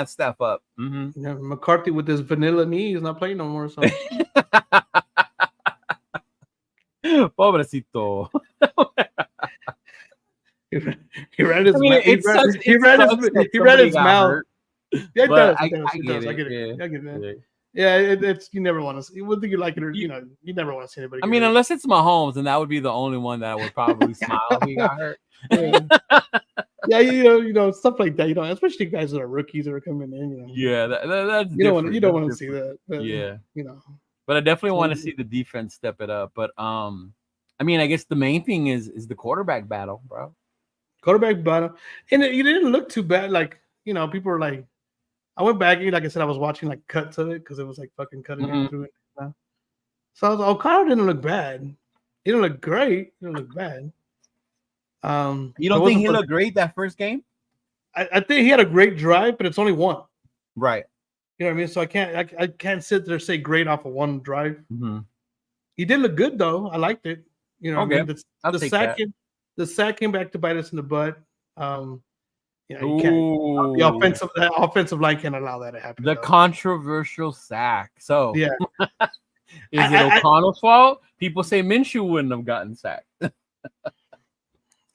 D: stuff up.
E: Yeah, McCarthy with his vanilla knee is not playing no more. So
D: pobrecito.
E: he ran his mouth. He ran his mouth. Yeah, it does. I get it. Yeah, it's you never want to see. Whether you like it or you never want to see anybody.
D: I mean, unless it's Mahomes, and that would be the only one that would probably smile if he got hurt.
E: Yeah, stuff like that. Especially guys that are rookies that are coming in.
D: Yeah, that's
E: you don't want to see that. But,
D: but I definitely want to see the defense step it up. But I mean, I guess the main thing is the quarterback battle, bro.
E: Quarterback battle, and it didn't look too bad. Like people were like, I went back, like I said, I was watching like cuts of it because it was like fucking cutting through it. So I was like, O'Connor didn't look bad. He didn't look great. He didn't look bad.
D: You don't think he looked great that first game?
E: I think he had a great drive, but it's only one.
D: Right.
E: You know what I mean? So I can't sit there and say great off of one drive.
D: Mm-hmm.
E: He did look good though. I liked it.
D: Okay.
E: The sack came back to bite us in the butt. The offensive line can't allow that to happen.
D: The controversial sack. So
E: yeah,
D: is it O'Connell's fault? People say Minshew wouldn't have gotten sacked.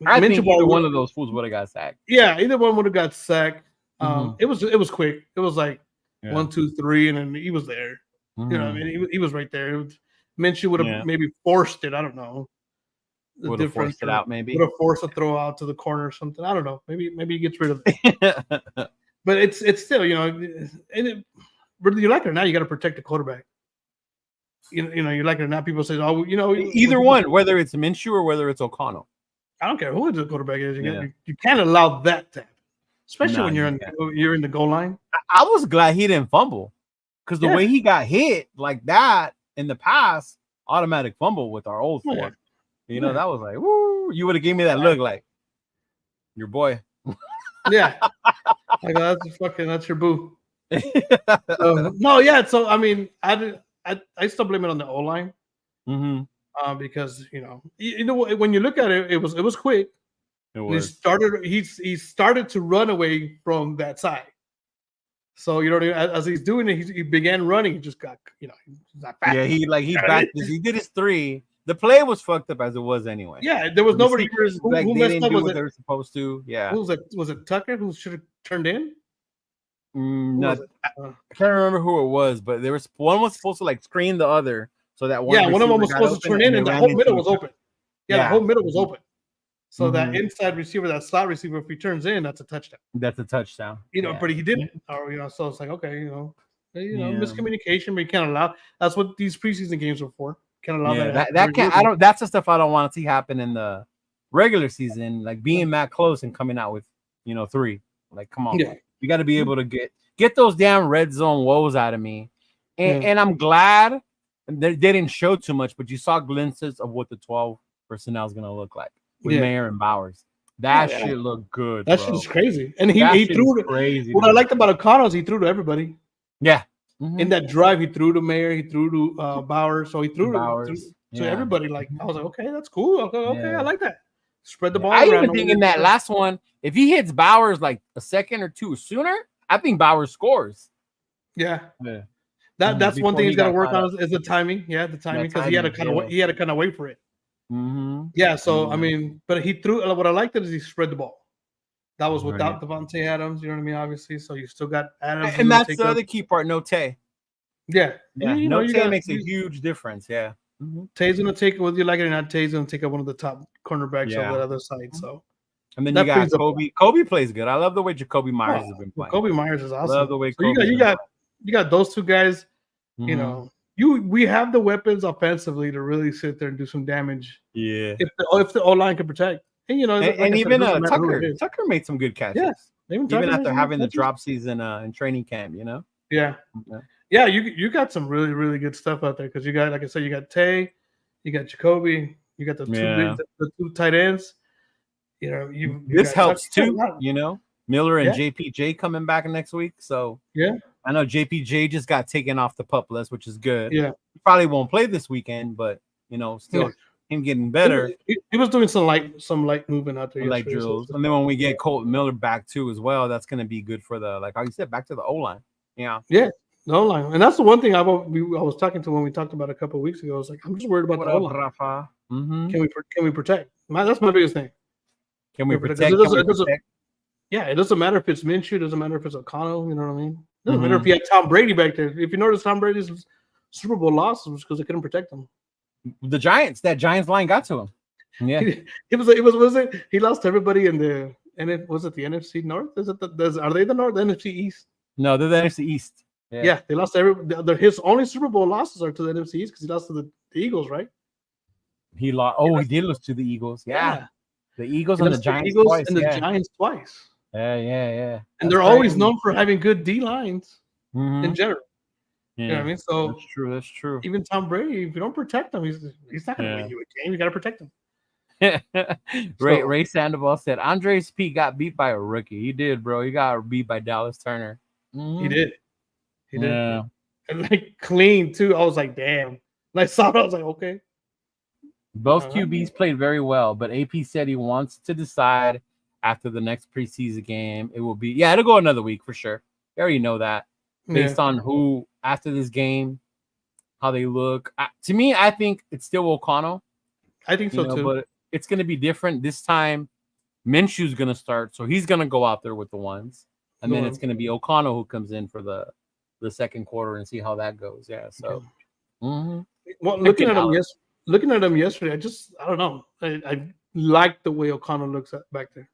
D: I think either one of those fools would have got sacked.
E: Yeah, either one would have got sacked. It was quick. It was like 1, 2, 3, and then he was there. You know what I mean? He was right there. Minshew would have maybe forced it. I don't know.
D: Would have forced it out, maybe.
E: Would have forced a throw out to the corner or something. I don't know. Maybe he gets rid of it. But it's still, whether you like it or not, you got to protect the quarterback. You like it or not. People say,
D: either one, whether it's Minshew or whether it's O'Connell.
E: I don't care who the quarterback is. You can't allow that to happen, especially when you're in the goal line.
D: I was glad he didn't fumble because the way he got hit like that in the past, automatic fumble with our old form. That was like, woo! You would have gave me that look like your boy.
E: Yeah, like that's your boo. No, yeah. So I mean, I still blame it on the O line. Because when you look at it, it was quick.
D: It was.
E: He started to run away from that side. So as he's doing it, he began running. He just got he's not fast.
D: Yeah, he backed. He did his 3, The play was fucked up as it was anyway.
E: Yeah, there was
D: The
E: nobody
D: receivers,
E: who
D: like, they
E: messed
D: didn't
E: up.
D: do
E: Was
D: what
E: it?
D: they were supposed to. Yeah.
E: Who was it? Was it Tucker who should have turned in? Who
D: No,
E: was it?
D: I can't remember who it was, but there was one was supposed to like screen the other so that one.
E: Yeah, one of them was
D: receiver got
E: supposed to
D: open
E: turn in,
D: they
E: and the
D: ran
E: whole
D: into
E: middle was
D: each other.
E: open. Yeah, the whole middle was open. So that
D: Mhm.
E: inside receiver, that slot receiver, if he turns in, that's a touchdown.
D: That's a touchdown.
E: You know,
D: Yeah.
E: but he didn't. Or so it's like, okay,
D: Yeah.
E: miscommunication, but you can't allow. That's what these preseason games are for. Can't allow
D: Yeah,
E: that.
D: that can't. I don't. That's the stuff I don't want to see happen in the regular season. Like being that close and coming out with 3. Like, come on,
E: Yeah.
D: you got to be able to get those damn red zone woes out of me. And,
E: Yeah.
D: and I'm glad they didn't show too much, but you saw glimpses of what the 12 personnel is gonna look like with Mayer and Bowers. That shit looked good.
E: That
D: bro.
E: shit is crazy. And he
D: That shit
E: threw
D: is
E: it.
D: crazy.
E: What I
D: dude.
E: liked about O'Connell is he threw to everybody.
D: Yeah. Mhm.
E: In that drive, he threw to Mayer, he threw to Bowers, so he threw
D: Bowers.
E: to
D: Yeah.
E: everybody. Like, I was like, okay, that's cool. Okay,
D: Yeah.
E: I like that. Spread the ball
D: I
E: around.
D: even think in that last one, if he hits Bowers like a second or two sooner, I think Bowers scores.
E: Yeah.
D: Yeah.
E: That's one
D: Before
E: thing
D: he
E: he's got to
D: got
E: work
D: caught
E: on is the timing. Yeah, the timing, because he had to kind of wait for it.
D: Mm-hmm.
E: Yeah, so I mean, but he threw. What I liked is he spread the ball. That was without Devontae Adams. You know what I mean? Obviously, so you still got Adams,
D: And that's the other key part. No Tay.
E: Yeah,
D: No Tay makes a huge difference. Yeah. Mm-hmm.
E: Tay's gonna take, whether you like it or not, Tay's gonna take up one of the top cornerbacks on that other side. So,
D: and then you got Kobe. Kobe plays good. I love the way Jacoby Myers has been playing.
E: Kobe Myers is awesome.
D: Love the way
E: so you got those two guys.
D: Mm-hmm.
E: You know, we have the weapons offensively to really sit there and do some damage.
D: Yeah.
E: If the O line can protect, and
D: even Tucker made some good catches.
E: Yeah.
D: Even after having the drop season in training camp,
E: Yeah, you got some really, really good stuff out there because you got, like I said, you got Tay, you got Jacoby, you got the two tight ends. You know,
D: this helps too. Miller and JPJ coming back next week. So I know JPJ just got taken off the PUP list, which is good.
E: Yeah,
D: he probably won't play this weekend, but still him getting better.
E: He was doing some light movement out there,
D: light drills, and then when we get Colton Miller back too as well, that's going to be good for the, like how you said, back to the O line. Yeah.
E: The O line, and that's the one thing I was talking to when we talked about a couple of weeks ago. I was like, I'm just worried about the O line.
D: Rafa? Mm-hmm.
E: Can we protect? That's my biggest thing.
D: Can we protect?
E: It doesn't matter if it's Minshew. It doesn't matter if it's O'Connell. You know what I mean? It doesn't matter if you had Tom Brady back there. If you notice, Tom Brady's Super Bowl losses was because they couldn't protect him.
D: The Giants, that Giants line got to him. Yeah,
E: was it? He lost to everybody in the, and it was it the NFC North? Are they the North? The NFC East?
D: No, they're the NFC East.
E: Yeah, they lost to his only Super Bowl losses are to the NFC East because he lost to the Eagles, right?
D: He lost. Oh, he did lose to the Eagles. Yeah. The Eagles and the Giants twice.
E: And the Giants twice.
D: Yeah.
E: And they're always known for having good D lines in general.
D: Yeah.
E: You know what I mean? So
D: that's true.
E: Even Tom Brady, if you don't protect him, he's not going to win you a game. You got to protect him.
D: Ray Sandoval said Andres P got beat by a rookie. He did, bro. He got beat by Dallas Turner. Mm-hmm.
E: He did. Yeah. And like clean too. I was like, damn. And I saw it. I was like, okay.
D: Both QBs played very well, but AP said he wants to decide after the next preseason game. It will be, it'll go another week for sure. You already know that. Based on who after this game, how they look. To me, I think it's still O'Connell.
E: I think so too.
D: But it's going to be different this time. Minshew's going to start, so he's going to go out there with the ones, and then it's going to be O'Connell who comes in for the second quarter and see how that goes. Yeah. So,
E: well, looking at him yesterday, I don't know. I like the way O'Connell looks back there,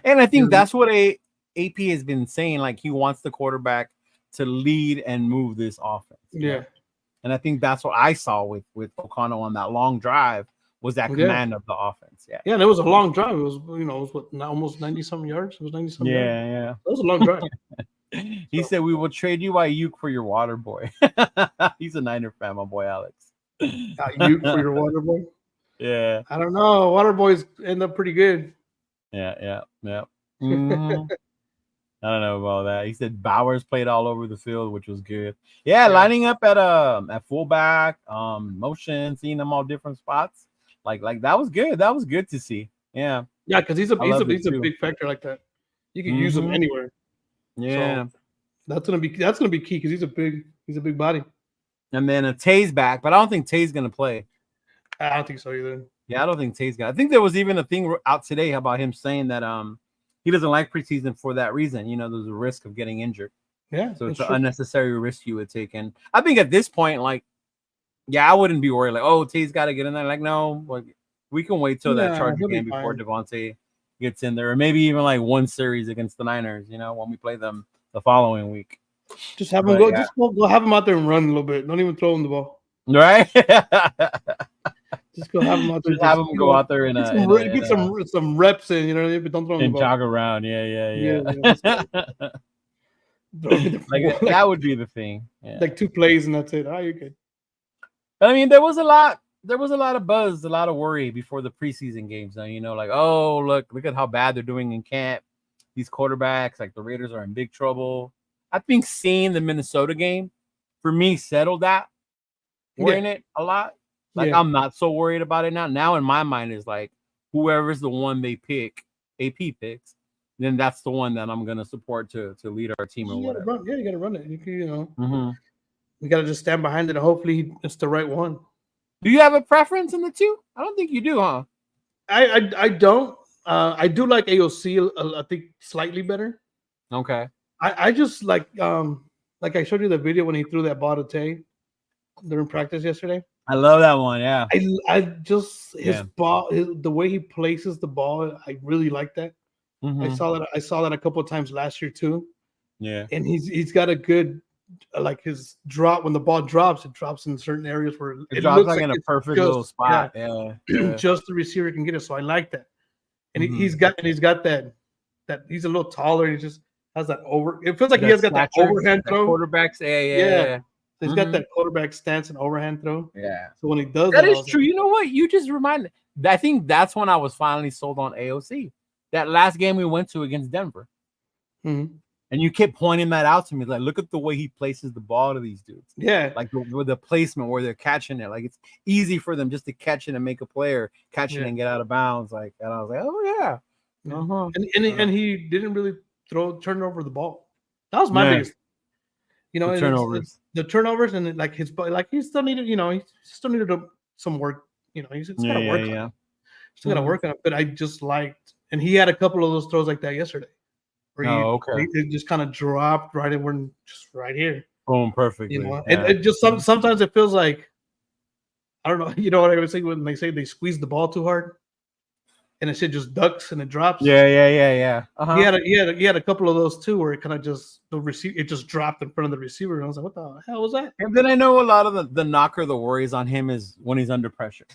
D: and I think that's what AP has been saying. Like he wants the quarterback to lead and move this offense.
E: Yeah.
D: And I think that's what I saw with O'Connell on that long drive was that command of the offense. Yeah.
E: Yeah, and it was a long drive. It was, almost 90-something yards. It was 90-something yards.
D: Yeah.
E: It was a long drive.
D: He said, we will trade you Ayuk for your water boy. He's a Niner fan, my boy Alex.
E: Ayuk for your water boy?
D: Yeah.
E: I don't know. Water boys end up pretty good.
D: Yeah. Mm-hmm. I don't know about that. He said Bowers played all over the field, which was good. Yeah, lining up at fullback, motion, seeing them all different spots. Like that was good. That was good to see. Yeah.
E: Yeah, because he's a big factor like that. You can use him anywhere.
D: Yeah.
E: So that's gonna be key because he's a big body.
D: And then Tay's back, but I don't think Tay's gonna play.
E: I don't think so either.
D: Yeah, I don't think Tay's got. I think there was even a thing out today about him saying that he doesn't like preseason for that reason. You know, there's a risk of getting injured.
E: Yeah,
D: So it's an unnecessary risk you would take. And I think at this point, like, yeah, I wouldn't be worried. Like, oh, Tay's got to get in there. Like, no, like, we can wait till that Charger game before Devontae gets in there, or maybe even like one series against the Niners. You know, when we play them the following week.
E: Just have him go. Yeah. Just go have him out there and run a little bit. Don't even throw him the ball.
D: Right.
E: Just go have him out there.
D: Just have him go out there and
E: get some reps in. You know what I mean? But don't throw him the ball.
D: And jog around. Yeah. Like that would be the thing. Yeah.
E: Like 2 plays and that's it. Oh, you're good.
D: I mean, there was a lot of buzz, a lot of worry before the preseason games. Now, you know, like, oh, look at how bad they're doing in camp. These quarterbacks, like the Raiders, are in big trouble. I think seeing the Minnesota game, for me, settled that. Worrying it a lot. Like, I'm not so worried about it now. Now, in my mind, is like, whoever's the one they pick, AP picks, then that's the one that I'm going to support to lead our team or whatever.
E: You got to run it. You know, you got to just stand behind it and hopefully it's the right one.
D: Do you have a preference in the two? I don't think you do, huh?
E: I don't. I do like AOC, I think, slightly better.
D: Okay.
E: I just like I showed you the video when he threw that ball to Tay during practice yesterday.
D: I love that one. Yeah.
E: I just his ball, the way he places the ball, I really like that. I saw that a couple of times last year too.
D: Yeah.
E: And he's got a good like his drop when the ball drops, it drops in certain areas where
D: it drops like in a perfect little spot. Yeah.
E: Just the receiver can get it. So I like that. And he's got that he's a little taller. He just has that over. It feels like he has got that overhand throw.
D: Quarterbacks, yeah.
E: So he's got that quarterback stance and overhand throw.
D: Yeah.
E: So when he does
D: that is true. Like, you know what? You just reminded. I think that's when I was finally sold on AOC. That last game we went to against Denver.
E: Mm-hmm.
D: And you kept pointing that out to me. Like, look at the way he places the ball to these dudes.
E: Yeah.
D: Like the placement where they're catching it. Like, it's easy for them just to catch it and make a player catch it and get out of bounds. Like, and I was like, oh yeah.
E: And he didn't really turn over the ball. That was my biggest. You know, the turnovers and like his like he still needed. You know, he still needed some work. You know, he's got to work. On it. Still got to work on it. But I just liked, and he had a couple of those throws like that yesterday. Where he just kind of dropped right in, we're just right here.
D: Boom, perfectly.
E: You know, and it just sometimes it feels like, I don't know. You know what I would say when they say they squeeze the ball too hard, and it shit just ducks and it drops.
D: Yeah.
E: He had a couple of those too, where it kind of just it just dropped in front of the receiver, and I was like, what the hell was that?
D: And then I know a lot of the knocker, the worries on him is when he's under pressure.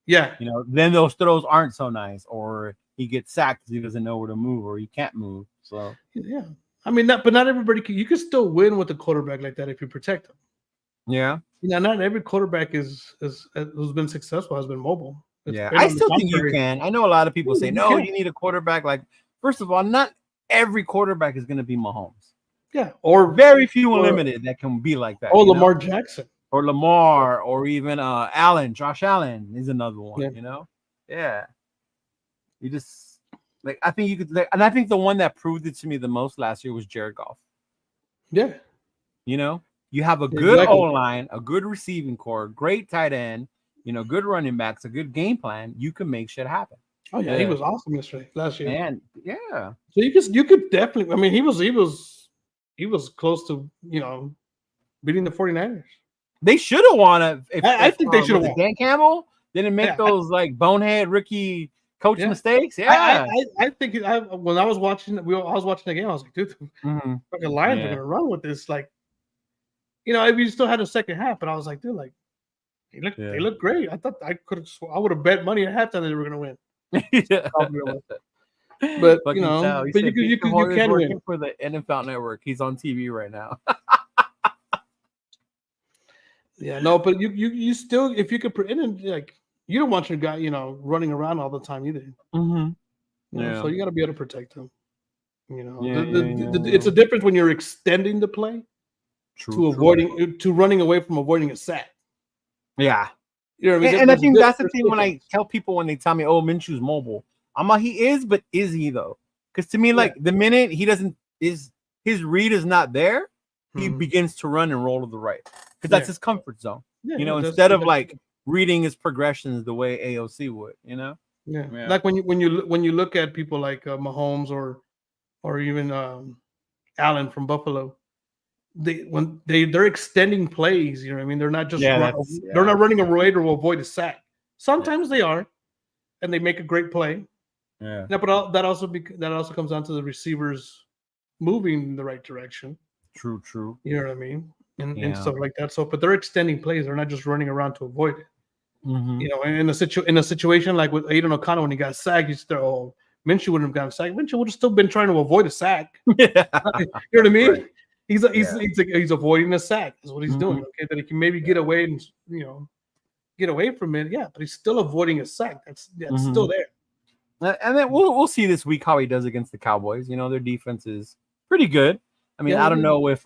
E: Yeah,
D: you know, then those throws aren't so nice, or he gets sacked because he doesn't know where to move, or he can't move. So
E: yeah, I mean, not everybody can. You can still win with a quarterback like that if you protect him.
D: Yeah,
E: you know, not every quarterback who's been successful has been mobile.
D: I still think you can. I know a lot of people say no, you need a quarterback. Like, first of all, not every quarterback is going to be Mahomes.
E: Yeah,
D: or very few and limited that can be like that.
E: Or Lamar Jackson,
D: or Lamar, or even Josh Allen is another one.
E: Yeah.
D: You know, you just. Like, I think you could, and I think the one that proved it to me the most last year was Jared Goff.
E: Yeah.
D: You know, you have a good O-line, a good receiving core, great tight end, you know, good running backs, a good game plan. You can make shit happen.
E: Oh, yeah. He was awesome last year.
D: Man, yeah.
E: So you could definitely, I mean, he was close to, you know, beating the 49ers.
D: They should have won it.
E: I think they should have won.
D: Dan Campbell didn't make those like bonehead rookie coach mistakes. Yeah,
E: I think when I was watching the game, I was like, dude, fucking Lions are gonna run with this. Like, you know, we still had a second half, but I was like, dude, like, they look great. I thought I would have bet money at halftime they were gonna win. But you know, but you can win
D: for the NFL Network. He's on TV right now.
E: Yeah, no, but you still, if you could, like. You don't want your guy, you know, running around all the time either.
D: Mm-hmm.
E: You know, so you got to be able to protect him. You know, it's a difference when you're extending the play to running away from avoiding a sack.
D: Yeah,
E: you know what I mean.
D: And I think that's the thing when I tell people when they tell me, "Oh, Minshew's mobile," I'm like, he is, but is he though? Because to me, like the minute he doesn't his read is not there, he begins to run and roll to the right because that's his comfort zone. Yeah, you know, instead of like reading his progressions the way AOC would,
E: Yeah.
D: Yeah.
E: Like when you look at people like Mahomes or even Allen from Buffalo, they're extending plays. You know what I mean? They're not just they're not running away to avoid a sack. Sometimes they are, and they make a great play.
D: Yeah.
E: But that also comes down to the receivers moving in the right direction.
D: True.
E: You know what I mean? And stuff like that. So, but they're extending plays. They're not just running around to avoid it.
D: Mm-hmm.
E: You know, in a situation like with Aiden O'Connell when he got sacked, you said, "Oh, Minshew wouldn't have gotten sacked. Minshew would have still been trying to avoid a sack." You know what I mean? Right. He's avoiding a sack. That's what he's doing. Okay, that he can maybe get away and get away from it. Yeah, but he's still avoiding a sack. That's still there.
D: And then we'll see this week how he does against the Cowboys. Their defense is pretty good. I mean, I don't know if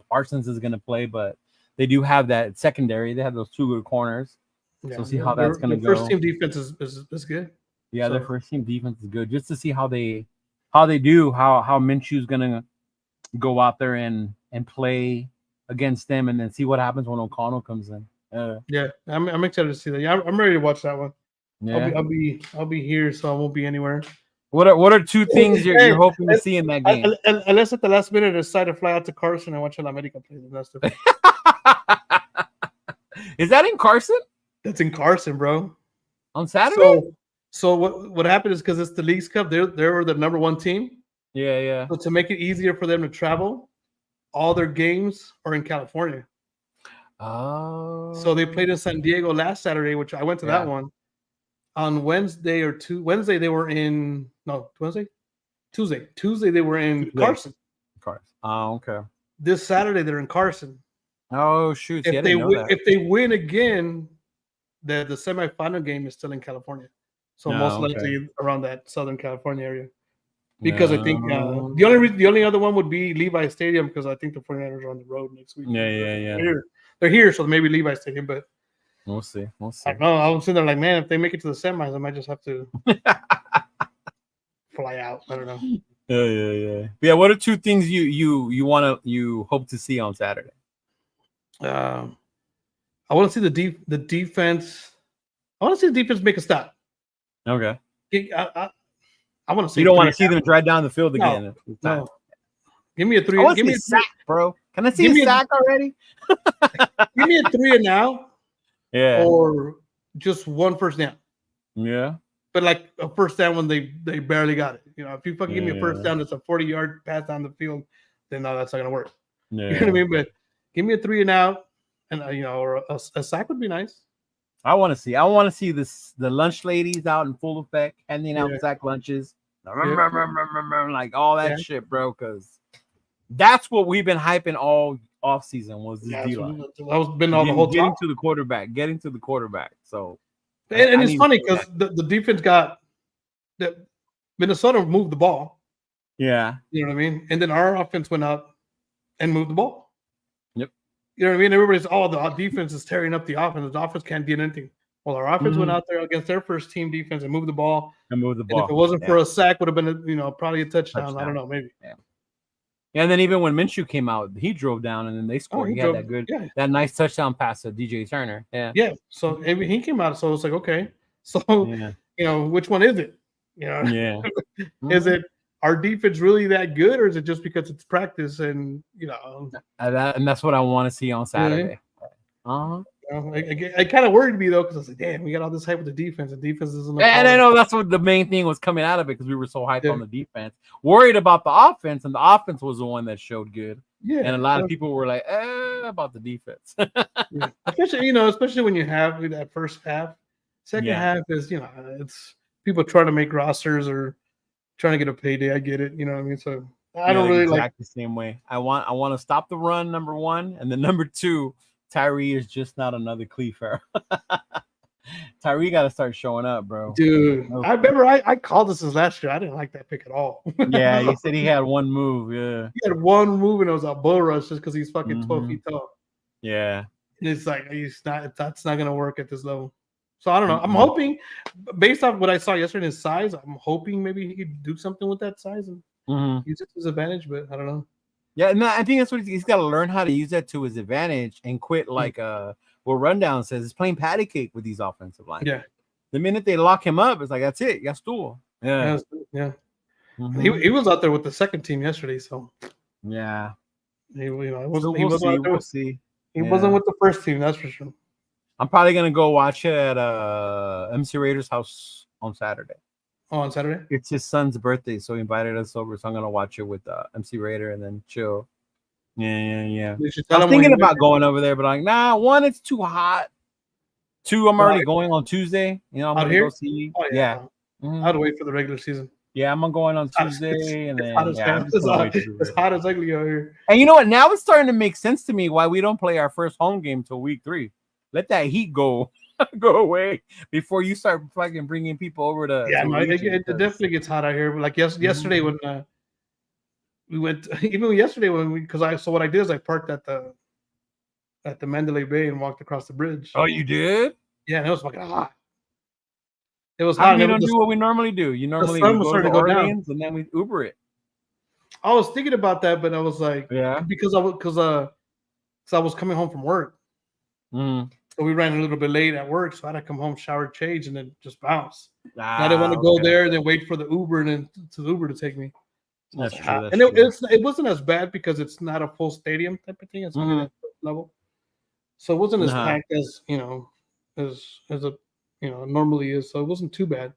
D: Parsons is going to play, but they do have that secondary. They have those 2 good corners.
E: Yeah,
D: so see how that's going to go.
E: First team defense is good.
D: Yeah, their first team defense is good. Just to see how Minshew's going to go out there and play against them, and then see what happens when O'Connell comes in.
E: Yeah, I'm excited to see that. Yeah, I'm ready to watch that one.
D: Yeah.
E: I'll be here, so I won't be anywhere.
D: What are 2 things you're hoping to see in that game?
E: Unless at the last minute I decide to fly out to Carson and watch El America play. That's the
D: Is that in Carson?
E: That's in Carson, bro.
D: On Saturday?
E: So what happened is because it's the Leagues Cup, they were the number 1 team.
D: Yeah.
E: So to make it easier for them to travel, all their games are in California.
D: Oh.
E: So they played in San Diego last Saturday, which I went to that one. On Wednesday they were in Tuesday they were in Carson.
D: Oh, okay.
E: This Saturday they're in Carson.
D: Oh shoot!
E: If they win again, the semifinal game is still in California. So most likely around that Southern California area. Because I think the only other one would be Levi Stadium, because I think the 49ers are on the road next week.
D: Yeah.
E: They're here, so maybe Levi Stadium, but
D: we'll see.
E: I don't know. I was sitting there like, man, if they make it to the semis, I might just have to fly out. I don't know.
D: Yeah. What are 2 things you hope to see on Saturday?
E: I want to see the defense. I want to see the defense make a stop.
D: Okay.
E: I want to see.
D: You don't want to see them drive down the field again.
E: No. Give me a 3.
D: Give me a sack, bro. Can I see a sack already?
E: Give me a 3 and out.
D: Yeah.
E: Or just 1 first down.
D: Yeah.
E: But like a first down when they barely got it. If you fucking give me a first down that's a 40-yard pass down the field, then no, that's not gonna work.
D: Yeah.
E: You know what I mean? But give me a 3 and out, and or a sack would be nice.
D: I want to see the lunch ladies out in full effect, handing out sack lunches, like all that shit, bro. Because that's what we've been hyping all off season was this D-line.
E: That was been all the whole
D: getting
E: time.
D: Getting to the quarterback. So,
E: and it's funny because the defense got that Minnesota moved the ball.
D: Yeah,
E: you know what I mean. And then our offense went up and moved the ball.
D: Yep.
E: You know what I mean? Everybody's the defense is tearing up the offense. The offense can't do anything. Well, our offense went out there against their first team defense and moved the ball. And if it wasn't for a sack, would have been probably a touchdown. I don't know, maybe.
D: Yeah. And then even when Minshew came out, he drove down and then they scored. He had that nice touchdown pass to DJ Turner. Yeah.
E: Yeah. So he came out. So it's like, okay. So which one is it?
D: Yeah.
E: Is it our defense really that good, or is it just because it's practice and
D: and that's what I want to see on Saturday.
E: I kind of worried me though, because I was like, damn, we got all this hype with the defense. The defense isn't.
D: And I know that's what the main thing was coming out of it, because we were so hyped on the defense, worried about the offense, and the offense was the one that showed good. Yeah, and a lot of people were like, about the defense.
E: Especially when you have that first half. Second half is it's people trying to make rosters or trying to get a payday. I get it. You know what I mean? So I don't really like
D: the same way. I want to stop the run, number 1, and then number 2. Tyree is just not another Cleaver. Tyree got to start showing up, bro.
E: Dude, I remember I called this last year. I didn't like that pick at all.
D: Yeah, you said he had one move. Yeah,
E: he had one move, and it was a bull rush just because he's fucking 12 feet tall.
D: Yeah,
E: and it's like that's not gonna work at this level. So I don't know. I'm hoping, based off what I saw yesterday in his size, I'm hoping maybe he could do something with that size and use it to his advantage. But I don't know.
D: Yeah, no, I think that's what he's got to learn how to use that to his advantage and quit what Rundown says. It's playing patty cake with these offensive lines.
E: Yeah.
D: The minute they lock him up, it's like that's it. Ya estuvo. Yeah.
E: Yeah.
D: Mhm.
E: He was out there with the second team yesterday, so
D: Yeah.
E: it
D: So
E: wasn't.
D: we'll see. We'll see.
E: He wasn't with the first team, that's for sure.
D: I'm probably gonna go watch it at MC Rader's house on Saturday.
E: Oh, on Saturday?
D: It's his son's birthday, so he invited us over. So I'm gonna watch it with MC Raider and then chill. Yeah.
E: You should
D: I
E: tell
D: was
E: him
D: thinking
E: when
D: about going over there, but I'm like, nah. One, it's too hot. Two, I'm already going on Tuesday. You know, I'm
E: Out
D: gonna
E: here?
D: go see.
E: Oh,
D: Yeah. Mhm.
E: I'd wait for the regular season.
D: Yeah, I'm going on Tuesday, and then
E: It's hot as ugly out here.
D: And you know what? Now it's starting to make sense to me why we don't play our first home game till week 3. Let that heat go away before you start fucking bringing people over to.
E: Yeah,
D: to
E: no, it definitely gets hot out here. But like yesterday when we went, even yesterday so what I did is I parked at the Mandalay Bay and walked across the bridge.
D: Oh, you did?
E: Yeah, and it was fucking hot. It was
D: How
E: hot.
D: come you don't do what we normally do? You normally
E: sun was
D: go
E: starting
D: to
E: to go down.
D: Orleans and then we Uber it.
E: I was thinking about that, but I was like,
D: Yeah,
E: because I was coming home from work.
D: Mm.
E: So we ran a little bit late at work, so I had to come home, shower, change, and then just bounce.
D: Ah,
E: I didn't want to go
D: okay.
E: there and then wait for the Uber and then to the Uber to take me. So
D: That's
E: I was
D: true.
E: like,
D: That's
E: and
D: true.
E: it wasn't as bad because it's not a full stadium type of thing. It's only that level, so it wasn't as packed as as a normally is. So it wasn't too bad.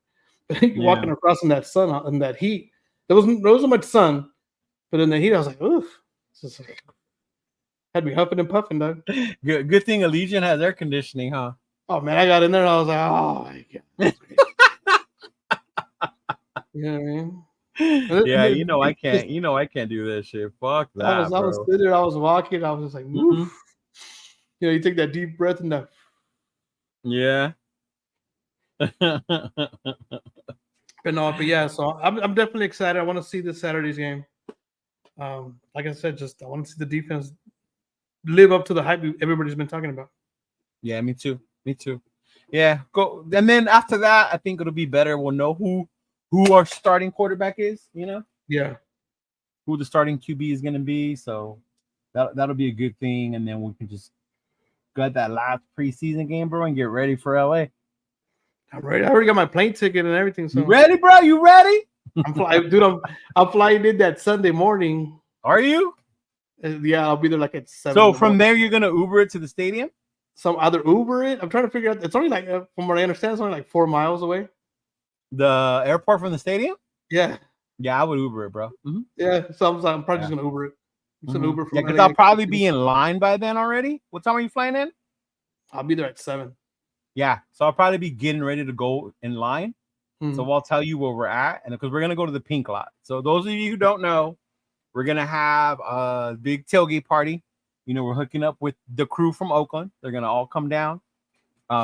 E: But walking across in that sun and that heat, there wasn't much sun, but in the heat, I was like, oof. It's just had me huffing and puffing, dog.
D: Good thing Allegiant has air conditioning, huh?
E: Oh man, I got in there and I was like, oh my god. You know what I mean?
D: Yeah, I can't. I can't do that shit. Fuck that.
E: I was sitting there, I was walking, I was just like, oof. You take that deep breath and that.
D: Yeah.
E: But yeah, so I'm definitely excited. I want to see this Saturday's game. Like I said, I want to see the defense live up to the hype everybody's been talking about.
D: Yeah, me too. Yeah, go. And then after that, I think it'll be better. We'll know who our starting quarterback is.
E: Yeah,
D: who the starting QB is going to be. So that'll be a good thing. And then we can just get that last preseason game, bro, and get ready for LA.
E: I'm ready. I already got my plane ticket and everything. So
D: you ready, bro? You ready?
E: I'm flying, dude. I'm flying in that Sunday morning.
D: Are you?
E: Yeah, I'll be there like at 7.
D: So from there, you're gonna Uber it to the stadium?
E: Some other Uber it. I'm trying to figure out. It's only like, from what I understand, it's only like 4 miles away.
D: The airport from the stadium?
E: Yeah.
D: Yeah, I would Uber it, bro. Mm-hmm.
E: Yeah, so I'm probably just gonna Uber it. It's an Uber.
D: Yeah, because I'll probably be in line by then already. What time are you flying in?
E: I'll be there at 7.
D: Yeah, so I'll probably be getting ready to go in line. So I'll tell you where we're at, and because we're gonna go to the pink lot. So those of you who don't know, we're gonna have a big tailgate party. We're hooking up with the crew from Oakland. They're gonna all come down,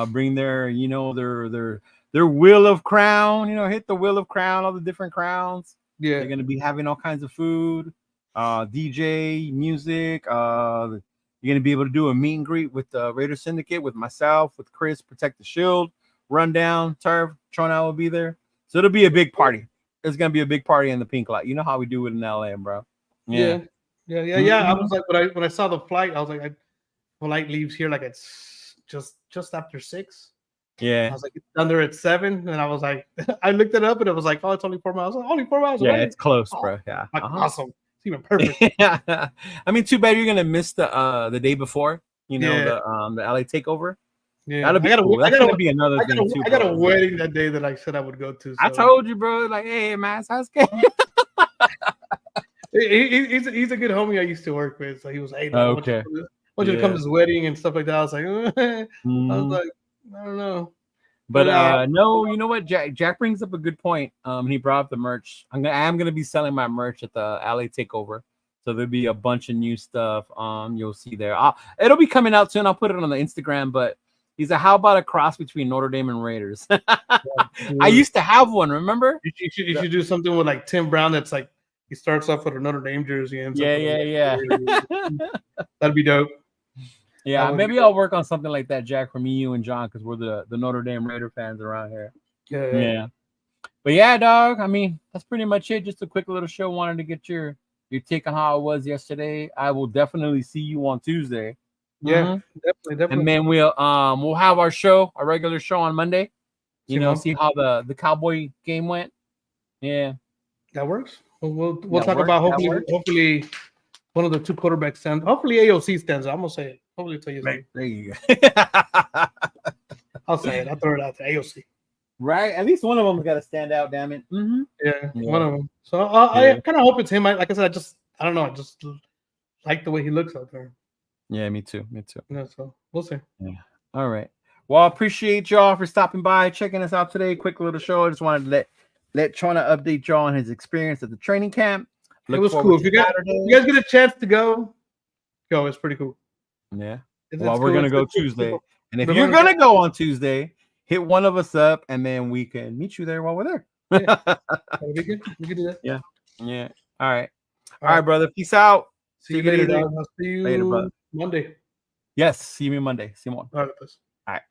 D: bring their wheel of crown. Hit the wheel of crown, all the different crowns.
E: Yeah,
D: they're gonna be having all kinds of food, DJ, music. You're gonna be able to do a meet and greet with the Raider Syndicate, with myself, with Chris, Protect the Shield, Rundown, Turf, Trona will be there. So it'll be a big party. It's gonna be a big party in the pink lot. You know how we do it in LA, bro.
E: Yeah. I was like, when I saw the flight, I was like, flight leaves here like it's just after 6.
D: Yeah.
E: I was like, it's done there at 7, and I was like, I looked it up, and it was like, oh, it's only 4 miles. Only 4 miles away.
D: Yeah, it's close, bro. Yeah,
E: awesome. It's even perfect.
D: Yeah. I mean, too bad you're gonna miss the day before. The LA takeover.
E: Yeah,
D: that'll be cool. That's gonna be another thing too.
E: I got a wedding that day that I said I would go to. So.
D: I told you, bro. Like, hey, man, how's it?
E: He's a good homie I used to work with. So he was, hey, no,
D: okay.
E: I want you to come to his wedding and stuff like that. I was like, I don't know.
D: But no, you know what? Jack brings up a good point. He brought up the merch. I'm gonna be selling my merch at the LA takeover. So there'll be a bunch of new stuff. You'll see there. It'll be coming out soon. I'll put it on the Instagram. But he's how about a cross between Notre Dame and Raiders? I used to have one. Remember?
E: You should do something with like Tim Brown. That's like he starts off with a Notre Dame jersey and
D: yeah.
E: That'd be dope.
D: Yeah, maybe I'll work on something like that, Jack, for me, you, and John, because we're the Notre Dame Raider fans around here. Yeah. But yeah, dog. I mean, that's pretty much it. Just a quick little show. Wanted to get your take on how it was yesterday. I will definitely see you on Tuesday.
E: Yeah, definitely.
D: And then we'll have our regular show on Monday. See how the Cowboy game went. Yeah,
E: that works. We'll
D: That
E: talk
D: works,
E: about
D: that works.
E: hopefully one of the two quarterbacks stands. Hopefully AOC stands. I'm gonna say it. Hopefully tell you.
D: there you go.
E: I'll say it. I'll throw it out there. AOC.
D: Right, at least one of them's got to stand out. Damn it. Mm-hmm.
E: Yeah, one of them. So I kind of hope it's him. Like I said, I don't know. I just like the way he looks out there.
D: Yeah, me too.
E: Yeah, so we'll see.
D: Yeah. All right. Well, I appreciate y'all for stopping by, checking us out today. Quick little show. I just wanted to let Chona update y'all on his experience at the training camp.
E: It was cool. If you guys get a chance to go. It's pretty cool.
D: Yeah.
E: It's
D: Well, we're
E: cool.
D: gonna go Tuesday, and if you're gonna go on Tuesday, hit one of us up, and then we can meet you there while we're there.
E: Yeah. That'll be good. We can do that.
D: Yeah. All right, brother. Peace out.
E: See you later,
D: later.
E: dog. I'll see you
D: Later, brother.
E: Monday.
D: Yes. See you Monday. See you more.
E: All right, please.
D: All right.